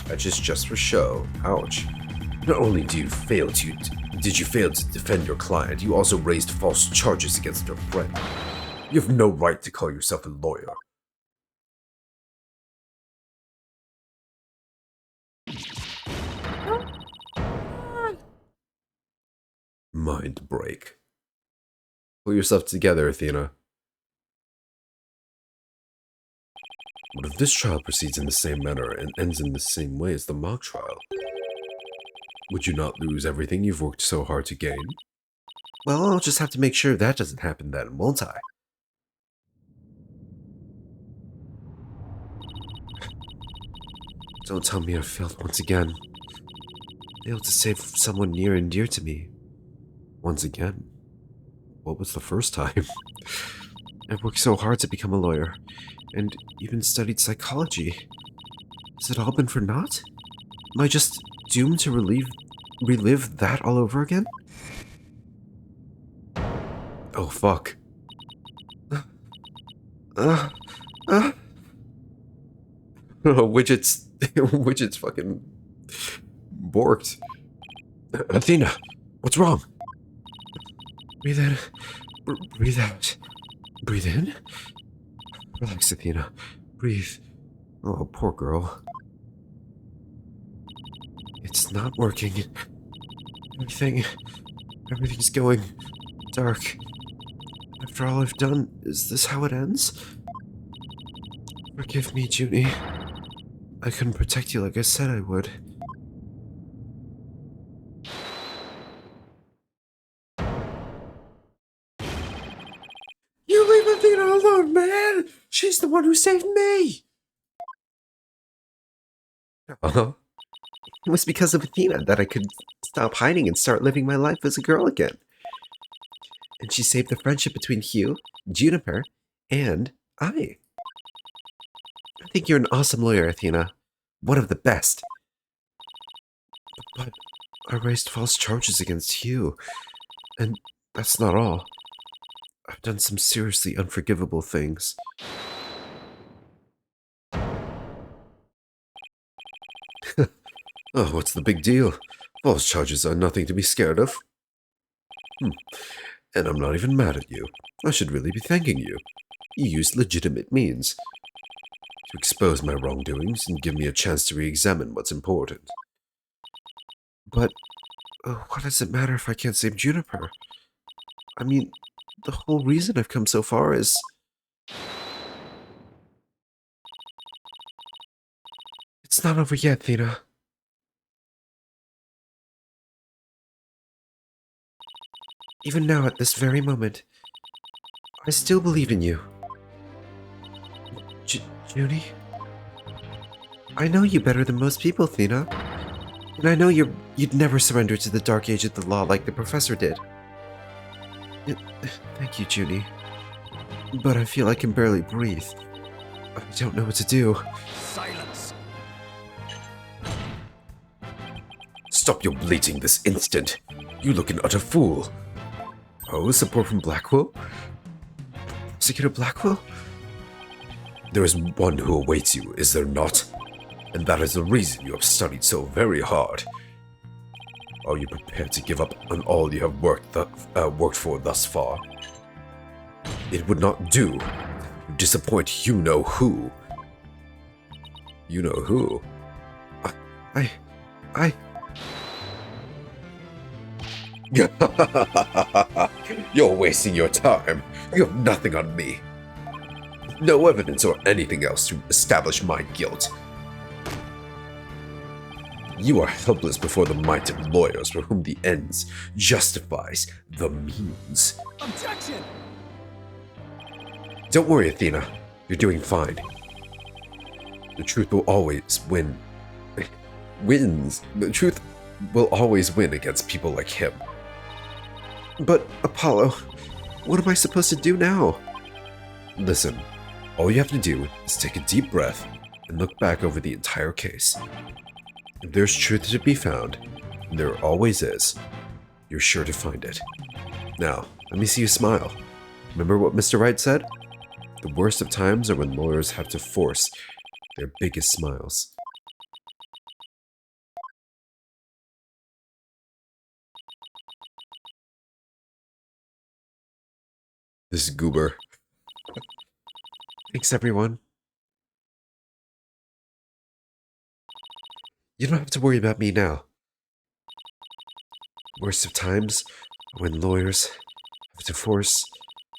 Badges just for show. Ouch. Not only did you fail to defend your client, you also raised false charges against your friend. You have no right to call yourself a lawyer. Mind break. Pull yourself together, Athena. What if this trial proceeds in the same manner and ends in the same way as the mock trial? Would you not lose everything you've worked so hard to gain? Well, I'll just have to make sure that doesn't happen then, won't I? Don't tell me I failed once again. Failed to save someone near and dear to me. Once again? What was the first time? I worked so hard to become a lawyer, and even studied psychology. Has it all been for naught? Am I just doomed to relive that all over again? Oh, fuck. Widget's fucking borked. Athena, what's wrong? Breathe in. Breathe out. Breathe in. Relax, Athena. Breathe. Oh, poor girl. It's not working. Everything's going dark. After all I've done, is this how it ends? Forgive me, Junie. I couldn't protect you like I said I would. You leave Athena alone, man! She's the one who saved me! Uh-huh. It was because of Athena that I could stop hiding and start living my life as a girl again. And she saved the friendship between Hugh, Juniper, and I. I think you're an awesome lawyer, Athena. One of the best. But I raised false charges against Hugh. And that's not all. I've done some seriously unforgivable things. Oh, what's the big deal? False charges are nothing to be scared of. And I'm not even mad at you. I should really be thanking you. You used legitimate means to expose my wrongdoings and give me a chance to re-examine what's important. But what does it matter if I can't save Juniper? I mean, the whole reason I've come so far is... It's not over yet, Thena. Even now, at this very moment, I still believe in you. Junie? I know you better than most people, Thena. And I know you'd never surrender to the dark age of the law like the professor did. Thank you, Junie. But I feel I can barely breathe. I don't know what to do. Silence. Stop your bleating this instant. You look an utter fool. Oh, support from Blackwell? Prosecutor Blackwell? There is one who awaits you, is there not? And that is the reason you have studied so very hard. Are you prepared to give up on all you have worked for thus far? It would not do to disappoint you-know-who. You-know-who? You're wasting your time. You have nothing on me. No evidence or anything else to establish my guilt. You are helpless before the might of lawyers for whom the ends justifies the means. Objection! Don't worry, Athena. You're doing fine. The truth will always win. Wins. The truth will always win against people like him. But, Apollo, what am I supposed to do now? Listen, all you have to do is take a deep breath and look back over the entire case. If there's truth to be found, and there always is, you're sure to find it. Now, let me see you smile. Remember what Mr. Wright said? The worst of times are when lawyers have to force their biggest smiles. This goober. Thanks, everyone. You don't have to worry about me now. Worst of times are when lawyers have to force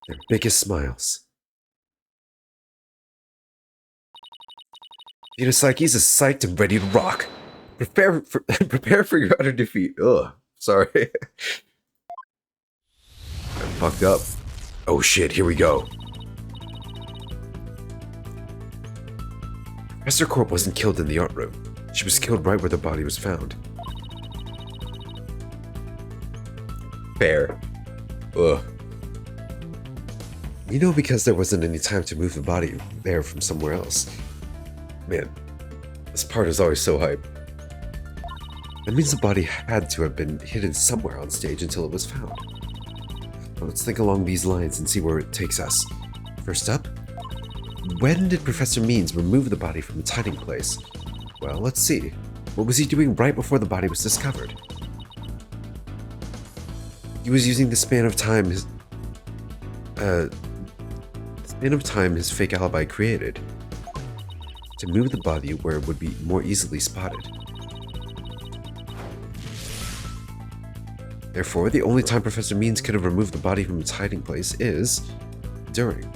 their biggest smiles. Psyche's is psyched and ready to rock. Prepare for your utter defeat. Ugh, sorry. I fucked up. Oh shit, here we go. Professor Corp wasn't killed in the art room. She was killed right where the body was found. Fair. Ugh. You know, because there wasn't any time to move the body there from somewhere else. Man, this part is always so hype. That means the body had to have been hidden somewhere on stage until it was found. Now let's think along these lines and see where it takes us. First up, when did Professor Means remove the body from its hiding place? Well, let's see. What was he doing right before the body was discovered? He was using the span of time his fake alibi created to move the body where it would be more easily spotted. Therefore, the only time Professor Means could have removed the body from its hiding place is during.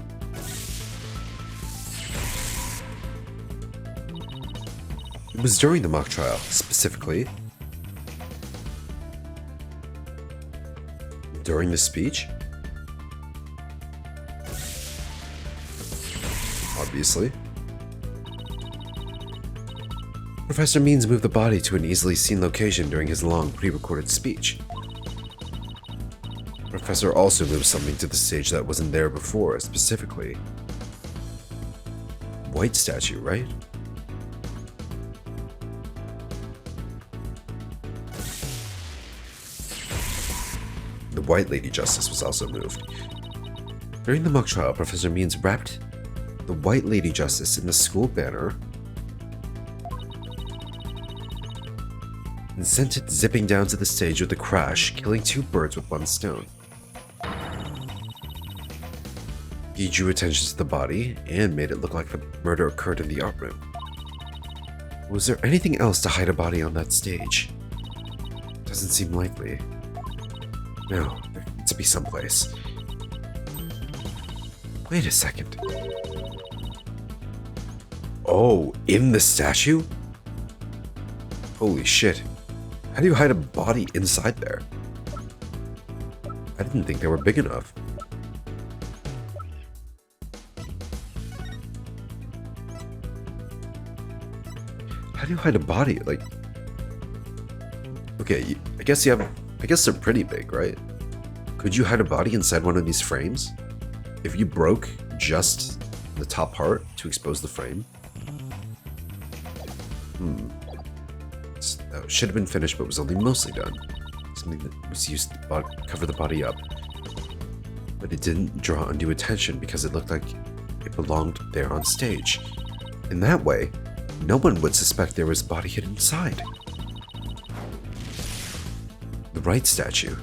It was during the mock trial, specifically during the speech. Obviously. Professor Means moved the body to an easily seen location during his long pre-recorded speech. Professor also moved something to the stage that wasn't there before, specifically White statue, right? The White Lady Justice was also moved. During the mock trial, Professor Means wrapped the White Lady Justice in the school banner and sent it zipping down to the stage with a crash, killing two birds with one stone. He drew attention to the body and made it look like the murder occurred in the art room. Was there anything else to hide a body on that stage? Doesn't seem likely. No, there needs to be someplace. Wait a second. Oh, in the statue? Holy shit. How do you hide a body inside there? I didn't think they were big enough. How do you hide a body? Like, okay, I guess they're pretty big, right? Could you hide a body inside one of these frames? If you broke just the top part to expose the frame? That should have been finished, but was only mostly done. Something that was used to cover the body up. But it didn't draw undue attention because it looked like it belonged there on stage. In that way, no one would suspect there was a body hidden inside. The Wright statue.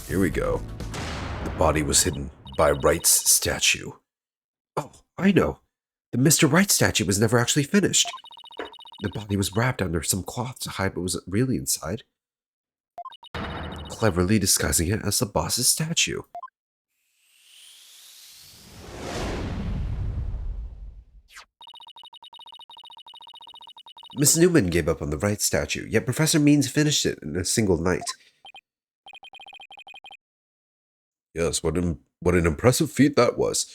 Here we go. The body was hidden by Wright's statue. Oh, I know. The Mr. Wright statue was never actually finished. The body was wrapped under some cloth to hide what was really inside, cleverly disguising it as the boss's statue. Miss Newman gave up on the Wright statue, yet Professor Means finished it in a single night. Yes, what an impressive feat that was.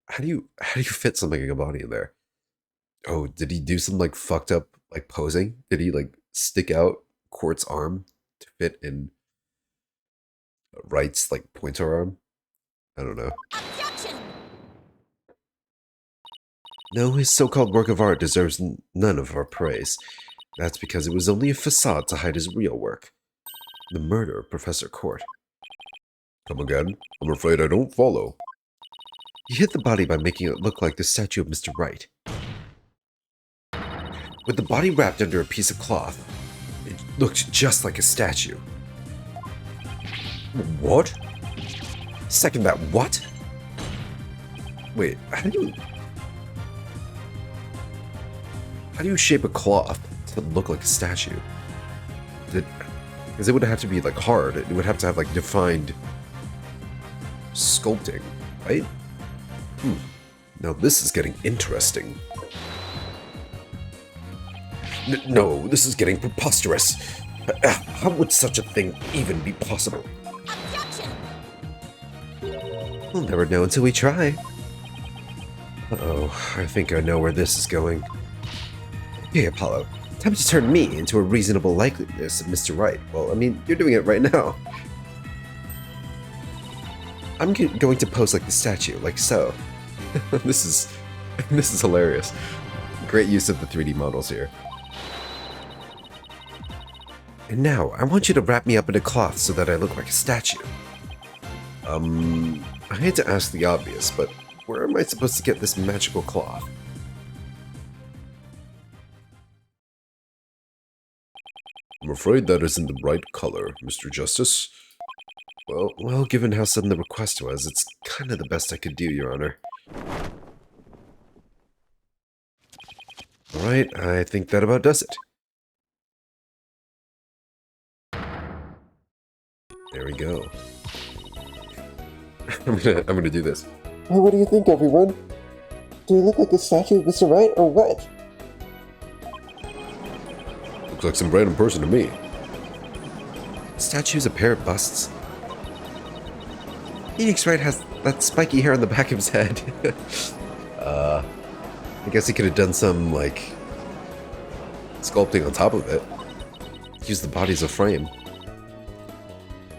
How do you fit something like a body in there? Oh, did he do some like fucked up like posing? Did he like stick out Quart's arm to fit in Wright's like pointer arm? I don't know. Objection! No, his so-called work of art deserves none of our praise. That's because it was only a facade to hide his real work. The murder of Professor Quart. Come again? I'm afraid I don't follow. He hid the body by making it look like the statue of Mr. Wright. With the body wrapped under a piece of cloth, it looked just like a statue. What? Second that, what? Wait, how do you shape a cloth to look like a statue? Because it would have to be like hard. It would have to have like defined sculpting, right? Now this is getting interesting. No, this is getting preposterous. How would such a thing even be possible? Objection! We'll never know until we try. Uh-oh, I think I know where this is going. Hey, Apollo, time to turn me into a reasonable likeliness of Mr. Wright. Well, I mean, you're doing it right now. I'm going to pose like the statue, like so. This is hilarious. Great use of the 3D models here. And now, I want you to wrap me up in a cloth so that I look like a statue. I hate to ask the obvious, but where am I supposed to get this magical cloth? I'm afraid that isn't the right color, Mr. Justice. Well, given how sudden the request was, it's kind of the best I could do, Your Honor. Alright, I think that about does it. There we go. I'm gonna do this. Well, what do you think, everyone? Do I look like a statue of Mr. Wright, or what? Looks like some random person to me. Statue's a pair of busts. Phoenix Wright has that spiky hair on the back of his head. I guess he could have done some, like, sculpting on top of it. Use the body as a frame.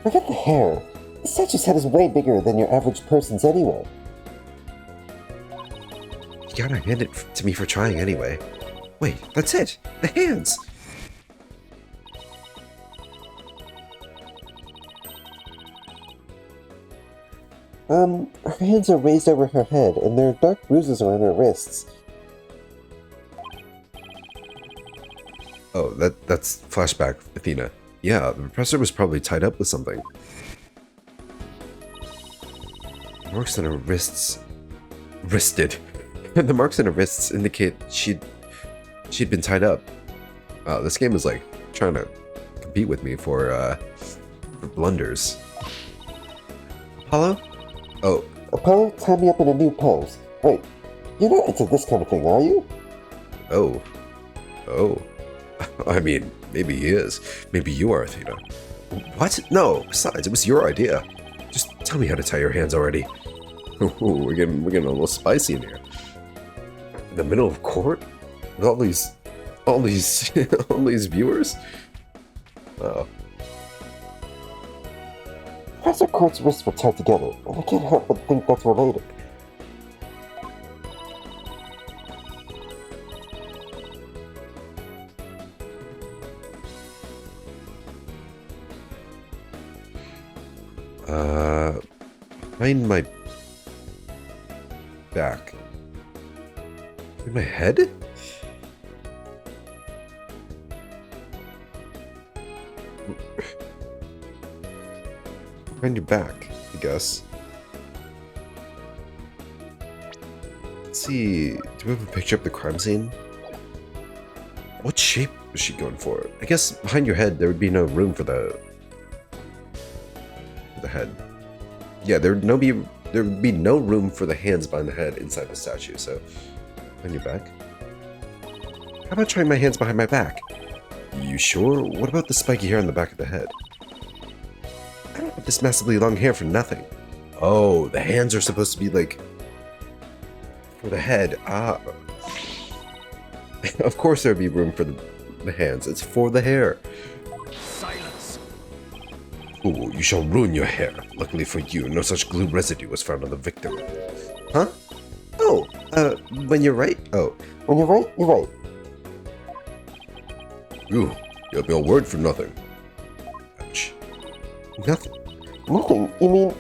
Forget the hair. The statue's head is way bigger than your average person's anyway. You gotta hand it to me for trying anyway. Wait, that's it! The hands! Her hands are raised over her head, and there are dark bruises around her wrists. Oh, that's flashback, Athena. Yeah, the professor was probably tied up with something. marks on her wrists... Wristed. The marks on her wrists indicate she'd been tied up. Wow, this game is like trying to compete with me for blunders. Apollo? Oh. Apollo, tie me up in a new pose. Wait, you're not into this kind of thing, are you? Oh. Oh. I mean, maybe he is. Maybe you are, Athena. What? No, besides, it was your idea. Just tell me how to tie your hands already. Ooh, we're getting a little spicy in here. In the middle of court? With all these all these viewers? Oh. Professor Kurt's wrists were tied together, and I can't help but think that's related. Behind my back. In my head? Behind your back, I guess. Let's see. Do we have a picture of the crime scene? What shape was she going for? I guess behind your head there would be no room for the head. Yeah, there would be no room for the hands behind the head inside the statue, so behind your back. How about trying my hands behind my back? You sure? What about the spiky hair on the back of the head? I don't have this massively long hair for nothing. Oh, the hands are supposed to be like for the head. Ah. Of course there'd be room for the hands. It's for the hair. Silence. Ooh, you shall ruin your hair. Luckily for you, no such glue residue was found on the victim. Huh? Oh, when you're right? Oh. When you're right, you're right. Ooh, you have no word for nothing. Ouch. Nothing? Nothing? You mean...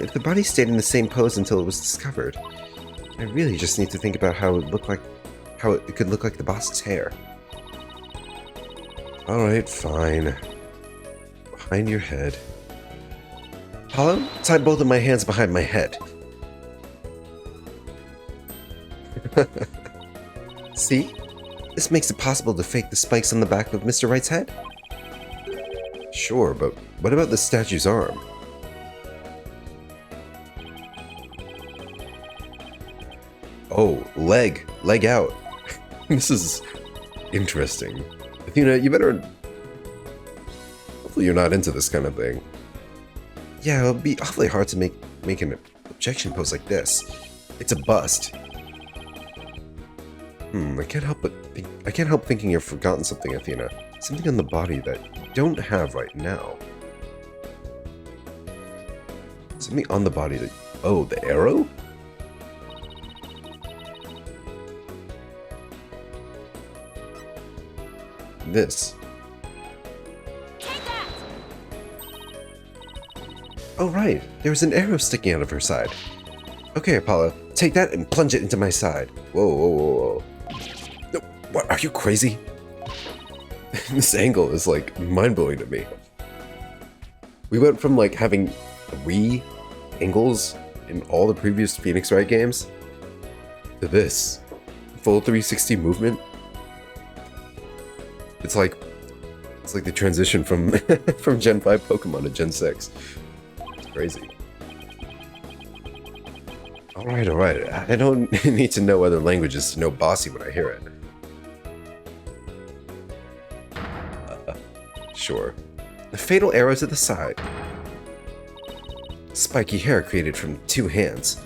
If the body stayed in the same pose until it was discovered, I really just need to think about how it could look like the boss's hair. Alright, fine. Behind your head. Apollo, tie both of my hands behind my head. See? This makes it possible to fake the spikes on the back of Mr. Wright's head? Sure, but what about the statue's arm? Oh, leg out. This is interesting. Athena, you better... Hopefully you're not into this kind of thing. Yeah, it'll be awfully hard to make an objection pose like this. It's a bust. I can't help thinking you've forgotten something, Athena. Something on the body that you don't have right now. Something on the body that... Oh, the arrow? This. Take that! Oh, right. There's an arrow sticking out of her side. Okay, Apollo. Take that and plunge it into my side. Whoa, whoa, whoa, whoa. No, what? Are you crazy? This angle is, like, mind-blowing to me. We went from, like, having 3 angles in all the previous Phoenix Wright games to this. Full 360 movement. It's like the transition from from Gen 5 Pokemon to Gen 6. It's crazy. Alright. I don't need to know other languages to know bossy when I hear it. Sure. The fatal arrow to the side. Spiky hair created from 2 hands.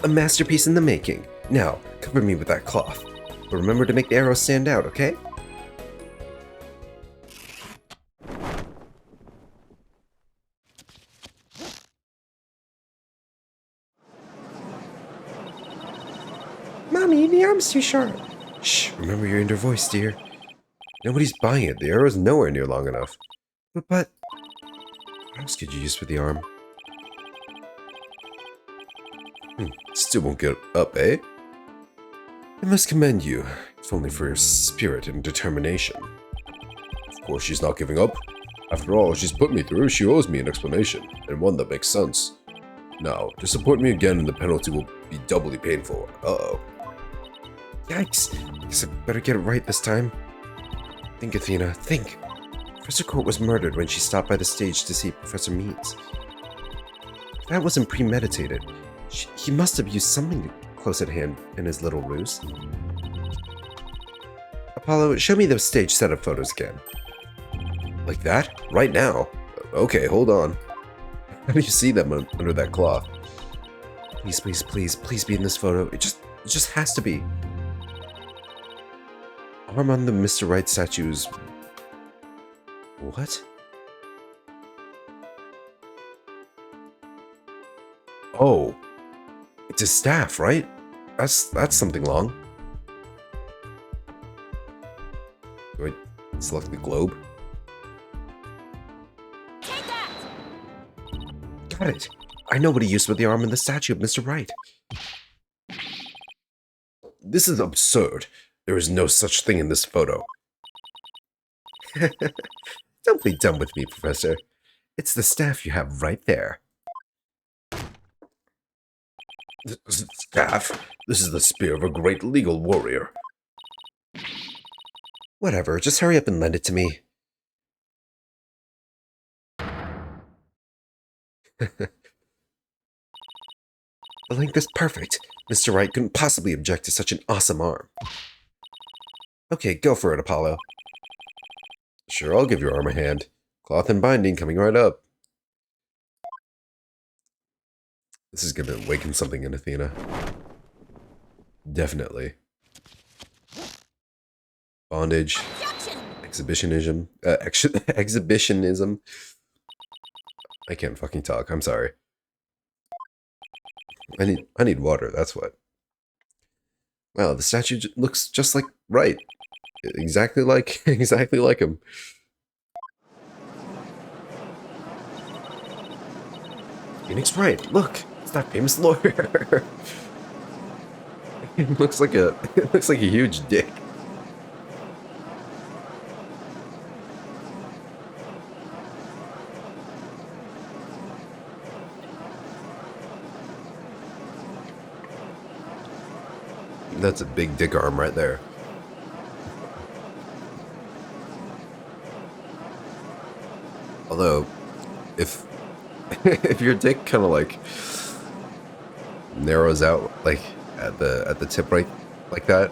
A masterpiece in the making. Now, cover me with that cloth. But remember to make the arrow stand out, okay? Mommy, the arm's too sharp. Shh, remember your inner voice, dear. Nobody's buying it. The arrow's nowhere near long enough. But, what else could you use for the arm? Still won't get up, eh? I must commend you, if only for your spirit and determination. Of course she's not giving up. After all she's put me through, she owes me an explanation, and one that makes sense. Now, disappoint me again and the penalty will be doubly painful. Uh-oh. Yikes! Guess I better get it right this time. Think, Athena, think. Professor Court was murdered when she stopped by the stage to see Professor Meads. That wasn't premeditated. He must have used something close at hand in his little ruse. Apollo, show me those stage setup photos again. Like that? Right now? Okay, hold on. How do you see them under that cloth? Please, please, please, please be in this photo. It just has to be. Arm on the Mr. Wright statue's... What? Oh. It's his staff, right? That's something long. Do I select the globe? Take that! Got it. I know what he used with the arm and the statue of Mr. Wright. This is absurd. There is no such thing in this photo. Don't be dumb with me, Professor. It's the staff you have right there. Staff? This is the spear of a great legal warrior. Whatever, just hurry up and lend it to me. The length is perfect. Mr. Wright couldn't possibly object to such an awesome arm. Okay, go for it, Apollo. Sure, I'll give your arm a hand. Cloth and binding coming right up. This is gonna awaken something in Athena. Definitely. Bondage. Exhibitionism. Exhibitionism. I can't fucking talk, I'm sorry. I need water, that's what. Wow, the statue looks just like Wright. Exactly like him. Phoenix Wright, look, it's that famous lawyer. It looks like a huge dick. That's a big dick arm right there. Although, if your dick kind of like narrows out like at the tip right like that,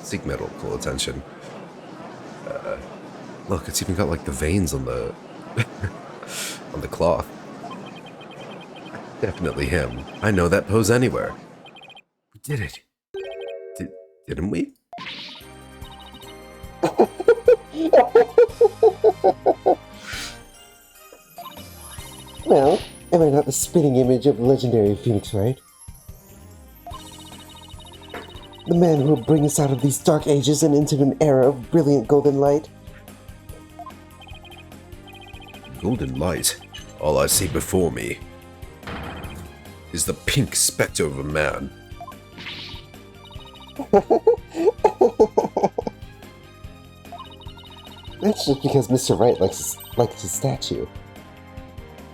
seek medical attention. Look, it's even got like the veins on the on the cloth. Definitely him. I know that pose anywhere. We did it. Didn't we? Well, am I not the spitting image of legendary Phoenix Wright? The man who will bring us out of these dark ages and into an era of brilliant golden light. Golden light. All I see before me is the pink specter of a man. That's just because Mr. Wright likes his statue.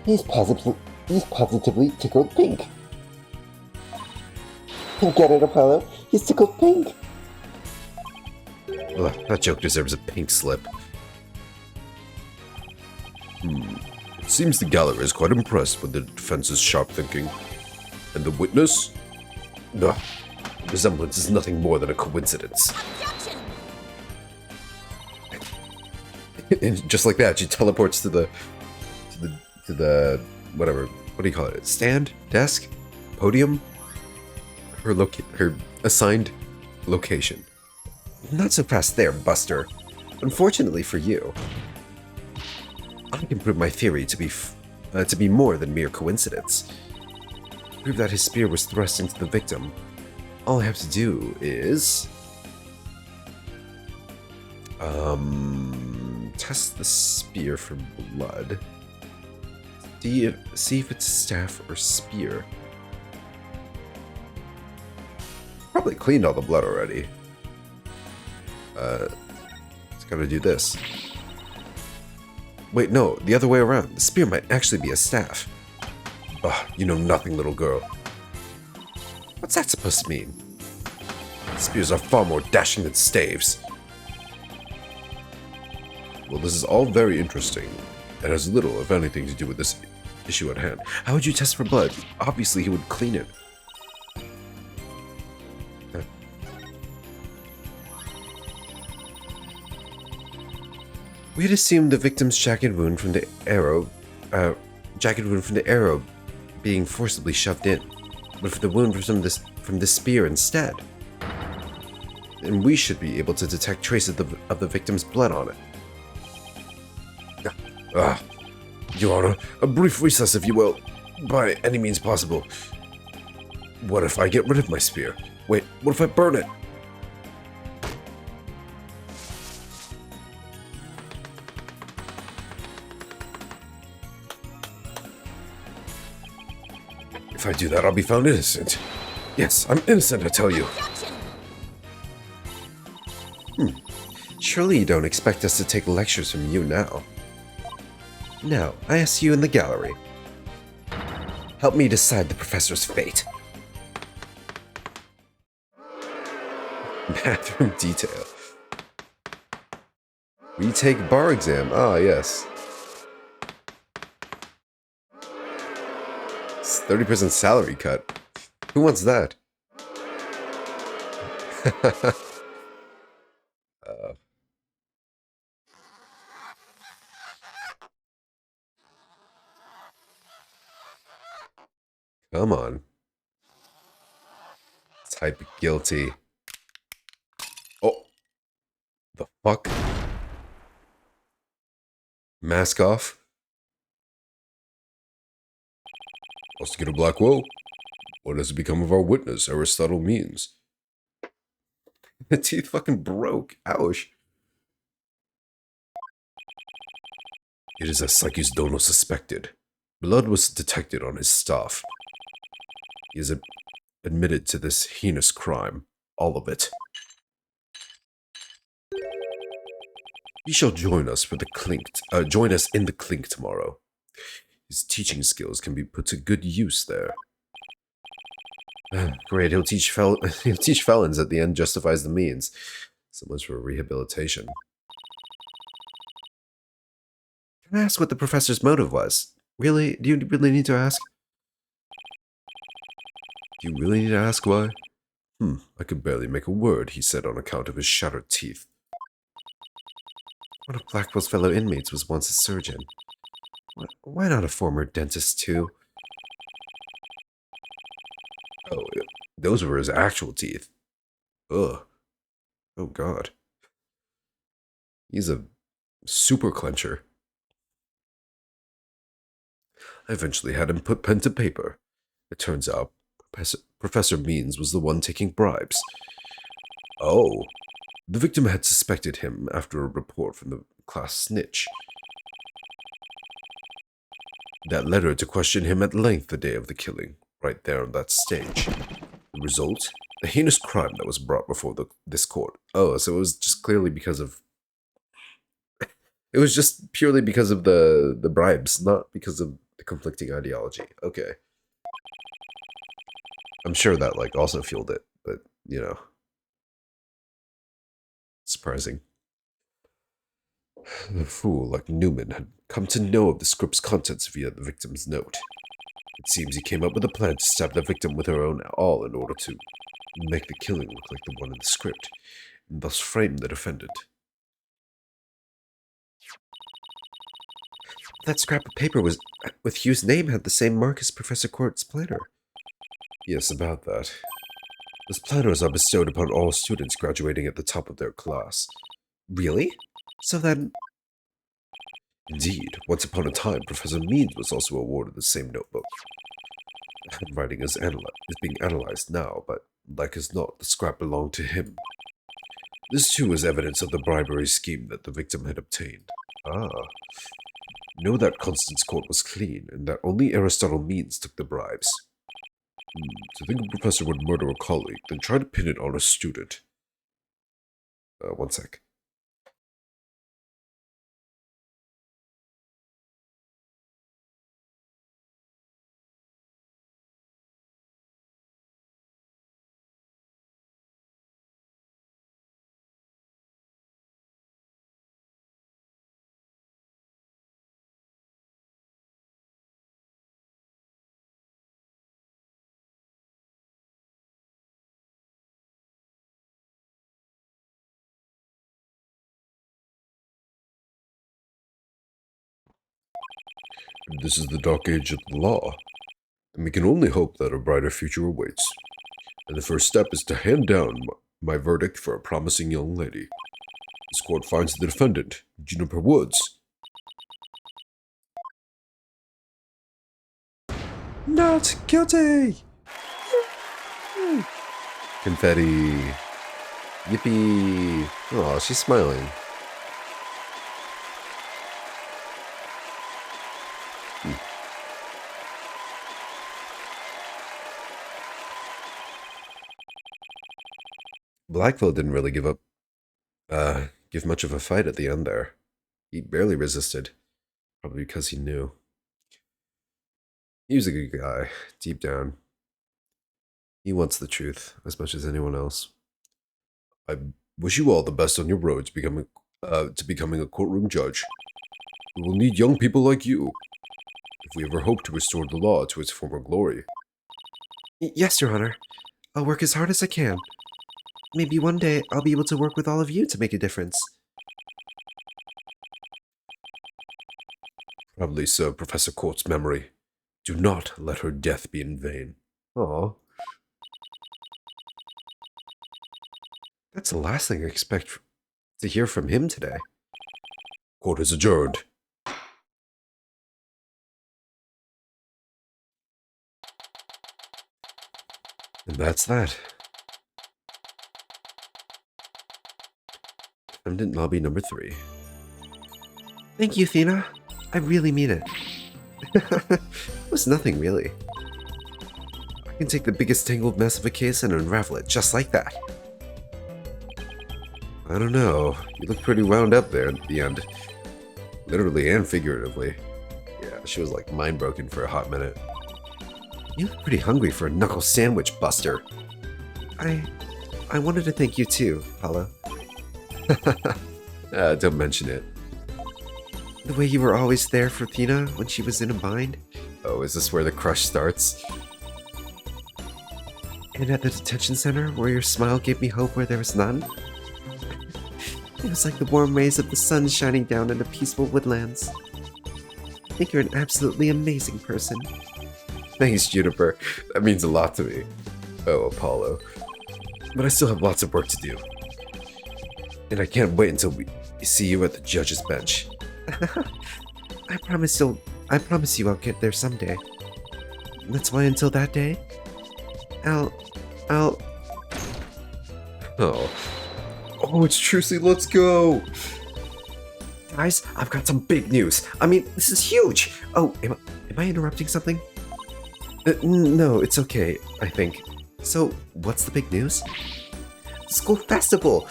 He's positively tickled pink. Get it, Apollo? He's tickled pink. Ugh, that joke deserves a pink slip. It seems the gallery is quite impressed with the defense's sharp thinking. And the witness? Ugh, the resemblance is nothing more than a coincidence. And just like that, she teleports to the whatever, what do you call it? Stand? Desk? Podium? Her assigned location. Not so fast there, Buster. Unfortunately for you, I can prove my theory to be more than mere coincidence. Prove that his spear was thrust into the victim. All I have to do is test the spear for blood. See if it's staff or spear. Probably cleaned all the blood already. Just gotta do this. Wait, no, the other way around. The spear might actually be a staff. Ugh, you know nothing, little girl. What's that supposed to mean? Spears are far more dashing than staves. Well, this is all very interesting. It has little, if anything, to do with this issue at hand. How would you test for blood? Obviously, he would clean it. We had assumed the victim's jagged wound from the arrow being forcibly shoved in, but for the wound from the spear instead. And we should be able to detect traces of the victim's blood on it. Your Honor, a brief recess, if you will, by any means possible. What if I get rid of my spear? Wait, what if I burn it? If I do that, I'll be found innocent. Yes, I'm innocent, I tell you. Surely you don't expect us to take lectures from you now. No, I ask you in the gallery. Help me decide the professor's fate. Bathroom detail. Retake bar exam. Ah, yes. It's 30% salary cut. Who wants that? Come on. Type guilty. Oh. The fuck? Mask off? Prosecutor Blackwell? What has become of our witness, Aristotle Means? The teeth fucking broke. Ouch. It is as Psyche's Dono suspected. Blood was detected on his staff. He is admitted to this heinous crime. All of it. He shall join us for the join us in the clink tomorrow. His teaching skills can be put to good use there. Great, he'll teach felons at the end justifies the means. So much for rehabilitation. Can I ask what the professor's motive was? Really? Do you really need to ask? Do you really need to ask why? I could barely make a word, he said on account of his shattered teeth. One of Blackwell's fellow inmates was once a surgeon. Why not a former dentist, too? Oh, those were his actual teeth. Ugh. Oh, God. He's a super clencher. I eventually had him put pen to paper. It turns out Professor Means was the one taking bribes. Oh. The victim had suspected him after a report from the class snitch. That led her to question him at length the day of the killing, right there on that stage. The result? A heinous crime that was brought before this court. Oh, so it was just clearly because of... It was just purely because of the bribes, not because of the conflicting ideology. Okay. I'm sure that, like, also fueled it, but, you know. Surprising. The fool, like Newman, had come to know of the script's contents via the victim's note. It seems he came up with a plan to stab the victim with her own awl in order to make the killing look like the one in the script, and thus frame the defendant. That scrap of paper with Hugh's name had the same mark as Professor Court's planner. Yes, about that. Those planners are bestowed upon all students graduating at the top of their class. Really? So then... Indeed, once upon a time, Professor Means was also awarded the same notebook. The handwriting is being analyzed now, but like as not, the scrap belonged to him. This too is evidence of the bribery scheme that the victim had obtained. Ah. Know that Constance Court was clean, and that only Aristotle Means took the bribes. To think a professor would murder a colleague, then try to pin it on a student. One sec. This is the dark age of the law, and we can only hope that a brighter future awaits. And the first step is to hand down my verdict for a promising young lady. This court finds the defendant, Juniper Woods, not guilty! Confetti. Yippee! Oh, she's smiling. Blackville didn't really give much of a fight at the end there. He barely resisted, probably because he knew. He was a good guy, deep down. He wants the truth as much as anyone else. I wish you all the best on your road to becoming a courtroom judge. We will need young people like you if we ever hope to restore the law to its former glory. Yes, Your Honor. I'll work as hard as I can. Maybe one day I'll be able to work with all of you to make a difference. Probably so, Professor Court's memory. Do not let her death be in vain. Aw. That's the last thing I expect to hear from him today. Court is adjourned. And that's that. Defendant lobby number 3. Thank you, Athena. I really mean it. It was nothing, really. I can take the biggest tangled mess of a case and unravel it just like that. I don't know. You look pretty wound up there at the end. Literally and figuratively. Yeah, she was like mind broken for a hot minute. You look pretty hungry for a knuckle sandwich, Buster. I wanted to thank you too, Paolo. Don't mention it. The way you were always there for Athena when she was in a bind. Oh, is this where the crush starts? And at the detention center, where your smile gave me hope where there was none. It was like the warm rays of the sun shining down into peaceful woodlands. I think you're an absolutely amazing person. Thanks, Juniper. That means a lot to me. Oh, Apollo. But I still have lots of work to do. And I can't wait until we see you at the judge's bench. I promise you I'll get there someday. That's why until that day, I'll... Oh, it's Trucy, let's go! Guys, I've got some big news. I mean, this is huge! Oh, am I interrupting something? No, it's okay, I think. So, what's the big news? The school festival!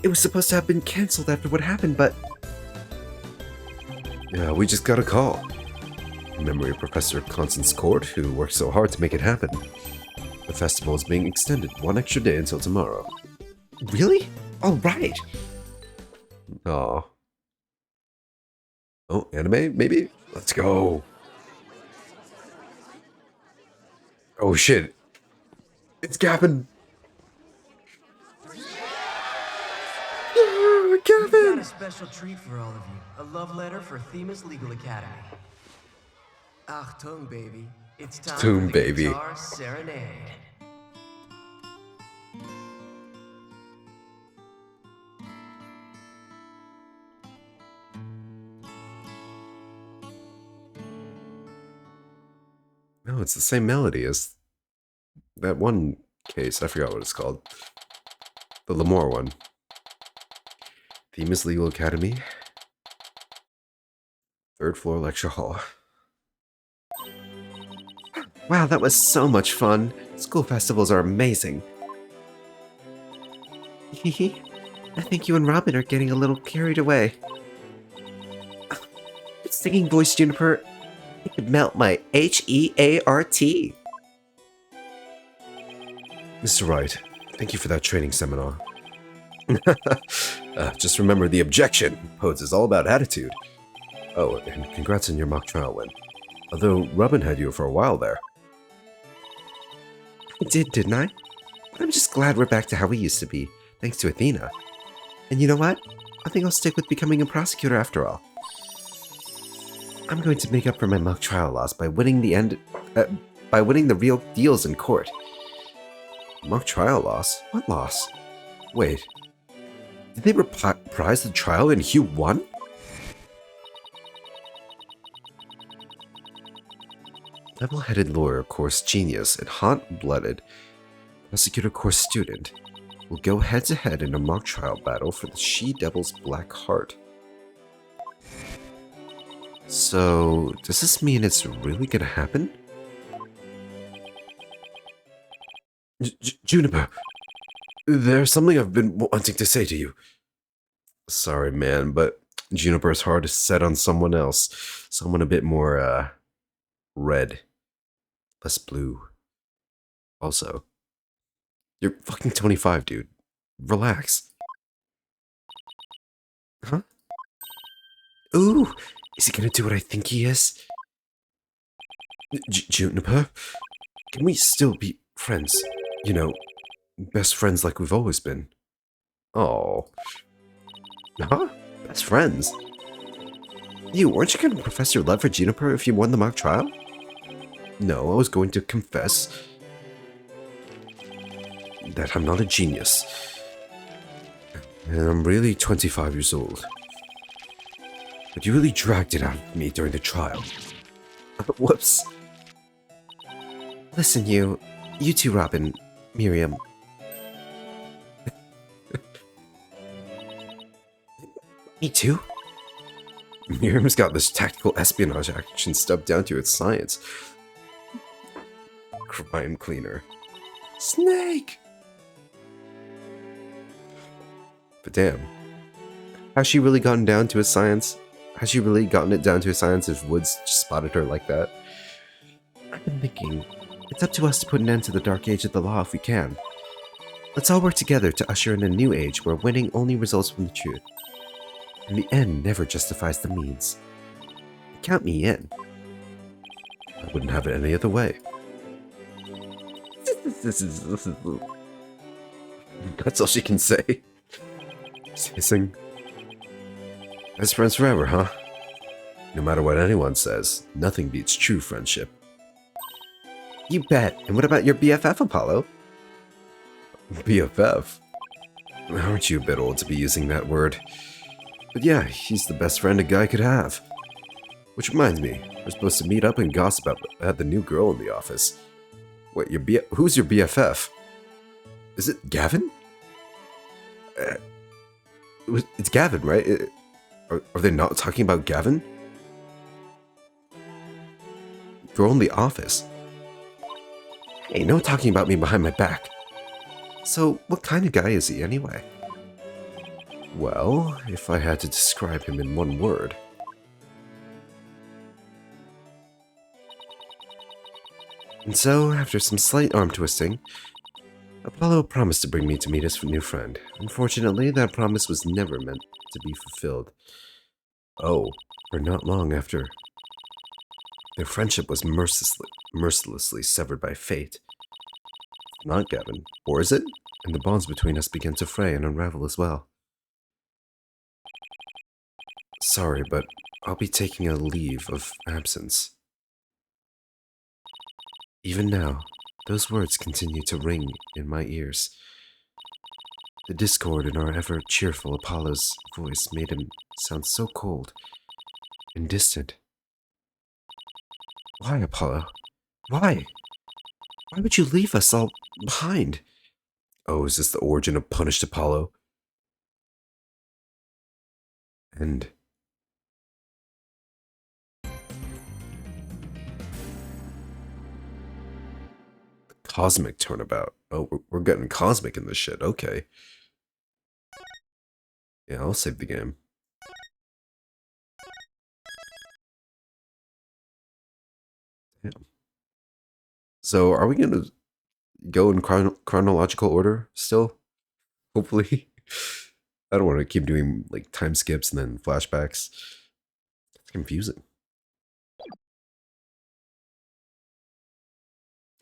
It was supposed to have been cancelled after what happened, but... Yeah, we just got a call. In memory of Professor Constance Court, who worked so hard to make it happen. The festival is being extended 1 extra day until tomorrow. Really? All right. Aw. Oh, anime, maybe? Let's go. Oh, shit. It's Gavin. We've got Gavin! a special treat for all of you. A love letter for Themis Legal Academy. Achtung, baby. It's time Achtung, for the baby. guitar serenade. No, it's the same melody as that one case. I forgot what it's called. The Lamore one. Themis Legal Academy. 3rd floor lecture hall. Wow, that was so much fun. School festivals are amazing. Hehe. I think you and Robin are getting a little carried away. It's singing voice, Juniper. It could melt my H-E-A-R-T. Mr. Wright, thank you for that training seminar. Just remember the objection. Podes is all about attitude. Oh, and congrats on your mock trial win. Although Robin had you for a while there. I did, didn't I? I'm just glad we're back to how we used to be, thanks to Athena. And you know what? I think I'll stick with becoming a prosecutor after all. I'm going to make up for my mock trial loss by winning the real deals in court. Mock trial loss? What loss? Wait. Did they reprise the trial and Hugh won? Level-headed lawyer course genius and hot-blooded prosecutor course student will go head-to-head in a mock trial battle for the She-Devil's Black Heart. So, does this mean it's really gonna happen? Juniper, there's something I've been wanting to say to you. Sorry, man, but Juniper's heart is set on someone else. Someone a bit more, red. Less blue. Also, you're fucking 25, dude. Relax. Huh? Ooh, is he gonna do what I think he is? Juniper, can we still be friends? You know, best friends like we've always been. Oh. Huh? Best friends? You, weren't you gonna profess your love for Juniper if you won the mock trial? No, I was going to confess that I'm not a genius. And I'm really 25 years old. But you really dragged it out of me during the trial. Whoops. Listen, you two, Robin, Miriam. Me too? Miriam's got this tactical espionage action stuff down to its science. Crime cleaner. Snake! But damn. Has she really gotten down to a science? Has she really gotten it down to a science if Woods just spotted her like that? I've been thinking, it's up to us to put an end to the dark age of the law if we can. Let's all work together to usher in a new age where winning only results from the truth. And the end never justifies the means. Count me in. I wouldn't have it any other way. This is That's all she can say. Hissing. Best friends forever, huh? No matter what anyone says, nothing beats true friendship. You bet. And what about your BFF, Apollo? BFF? Aren't you a bit old to be using that word? But yeah, he's the best friend a guy could have. Which reminds me, we're supposed to meet up and gossip about the new girl in the office. Wait, who's your BFF? Is it Gavin? It's Gavin, right? Are they not talking about Gavin? Girl in the office. Hey, no talking about me behind my back. So, what kind of guy is he anyway? Well, if I had to describe him in one word. And so, after some slight arm twisting, Apollo promised to bring me to meet his new friend. Unfortunately, that promise was never meant to be fulfilled. Oh, For not long after, their friendship was mercilessly severed by fate. Not Gavin, or is it? And the bonds between us began to fray and unravel as well. Sorry, but I'll be taking a leave of absence. Even now, those words continue to ring in my ears. The discord in our ever-cheerful Apollo's voice made him sound so cold and distant. Why, Apollo? Why? Why would you leave us all behind? Oh, is this the origin of Punished Apollo? And Cosmic turnabout. Oh, we're getting cosmic in this shit. Okay. Yeah, I'll save the game. Damn. So, are we gonna go in chronological order still? Hopefully. I don't want to keep doing like time skips and then flashbacks. It's confusing.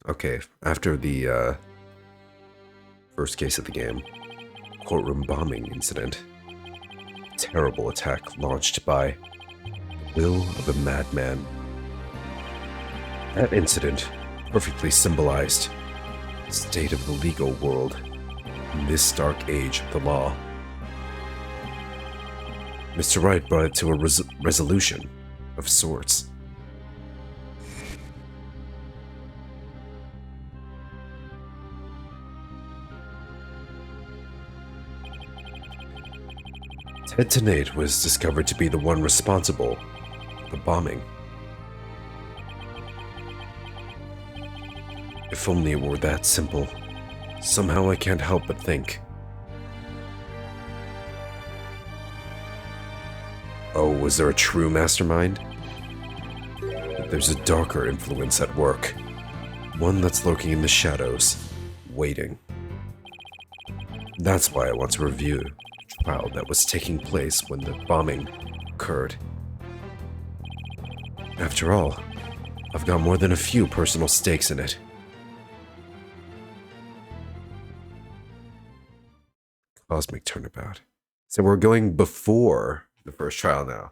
Okay, after the first case of the game, courtroom bombing incident, terrible attack launched by the will of a madman. That incident perfectly symbolized the state of the legal world in this dark age of the law. Mr. Wright brought it to a resolution of sorts. Ted Tenate was discovered to be the one responsible for the bombing. If only it were that simple. Somehow I can't help but think. Oh, was there a true mastermind? But there's a darker influence at work. One that's lurking in the shadows, waiting. That's why I want to review the trial that was taking place when the bombing occurred. After all, I've got more than a few personal stakes in it. Cosmic turnabout. So we're going before the first trial now,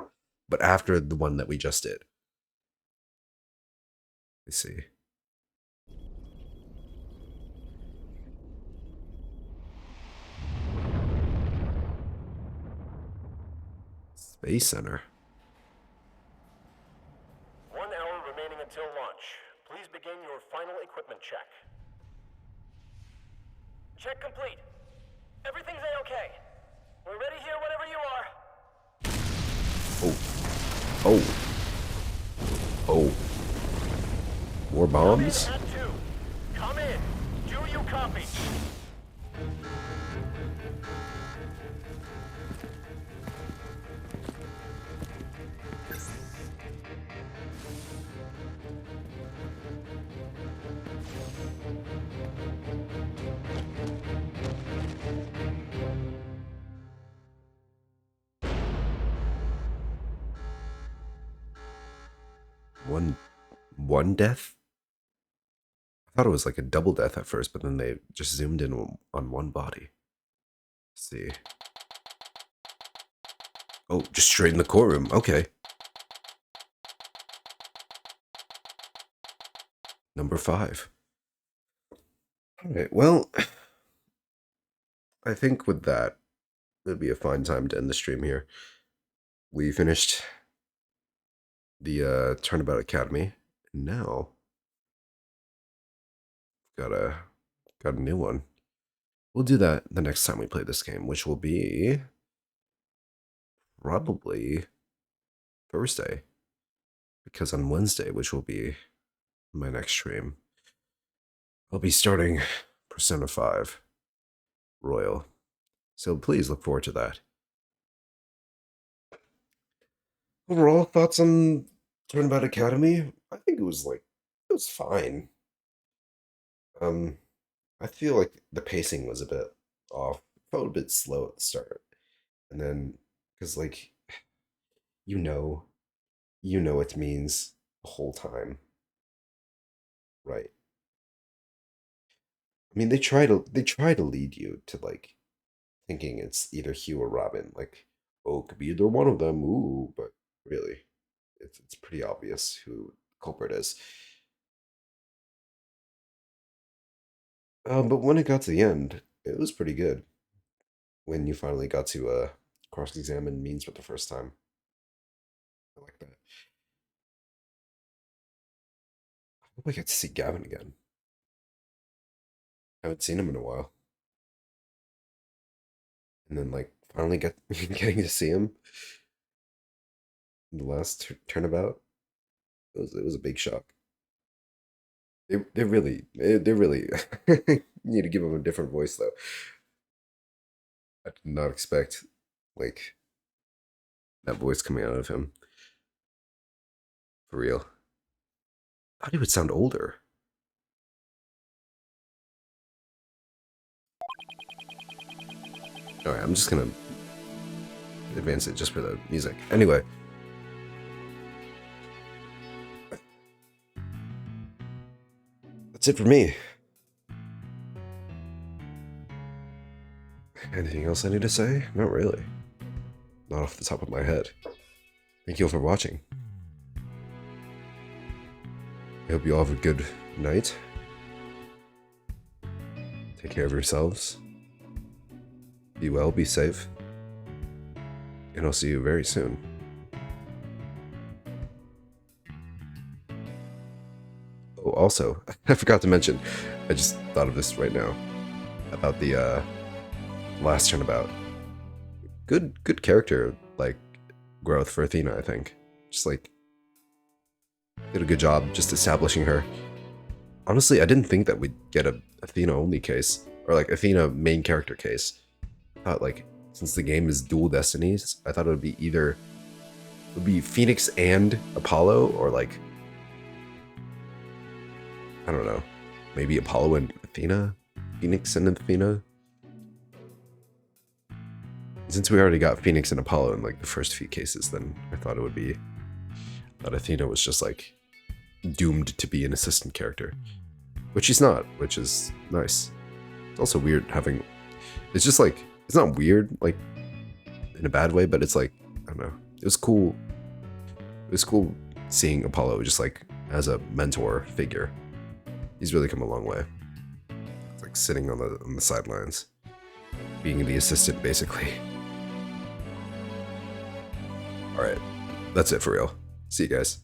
but after the one that we just did. Let's see. Space Center. 1 hour remaining until launch. Please begin your final equipment check. Check complete. Everything's A-okay. We're ready here whenever you are. Oh. Oh. More bombs? Come in at 2. Come in. Do you copy? One death? I thought it was like a double death at first, but then they just zoomed in on one body. Let's see. Oh, just straight in the courtroom. Okay. Number 5. Alright, well, I think with that, it'd be a fine time to end the stream here. We finished the Turnabout Academy, and now got a new one. We'll do that the next time we play this game, which will be probably Thursday, because on Wednesday, which will be my next stream, I'll be starting Persona 5 Royal. So please look forward to that. Overall thoughts on Turnabout Academy? I think it was fine. I feel like the pacing was a bit off. It felt a bit slow at the start. And then, because you know it means the whole time. Right. I mean, they try to lead you to thinking it's either Hugh or Robin. Oh, it could be either one of them. Ooh, but really, it's pretty obvious who the culprit is. But when it got to the end, it was pretty good. When you finally got to cross-examine Means for the first time. I like that. I hope I get to see Gavin again. I haven't seen him in a while. And then finally getting to see him in the last turnabout. It was a big shock. They really need to give him a different voice though. I did not expect that voice coming out of him. For real. I thought he would sound older. Alright, I'm just gonna advance it just for the music. Anyway. That's it for me. Anything else I need to say? Not really. Not off the top of my head. Thank you all for watching. I hope you all have a good night. Take care of yourselves. Be well, be safe. And I'll see you very soon. Oh, also, I forgot to mention, I just thought of this right now, about the last turnabout. Good character, like, growth for Athena, I think. Just, like, did a good job just establishing her. Honestly, I didn't think that we'd get a Athena-only case, or, like, Athena main character case. I thought, like, since the game is dual Destinies, I thought it would be either, it would be Phoenix and Apollo, or, like, I don't know, maybe Apollo and Athena? Phoenix and Athena? Since we already got Phoenix and Apollo in like the first few cases, then I thought it would be that Athena was just like doomed to be an assistant character. Which she's not, which is nice. It's also weird having, it's just like, it's not weird like in a bad way, but it's like, I don't know, it was cool. It was cool seeing Apollo just like as a mentor figure. He's really come a long way. It's like sitting on the sidelines, being the assistant basically. All right, that's it for real. See you guys.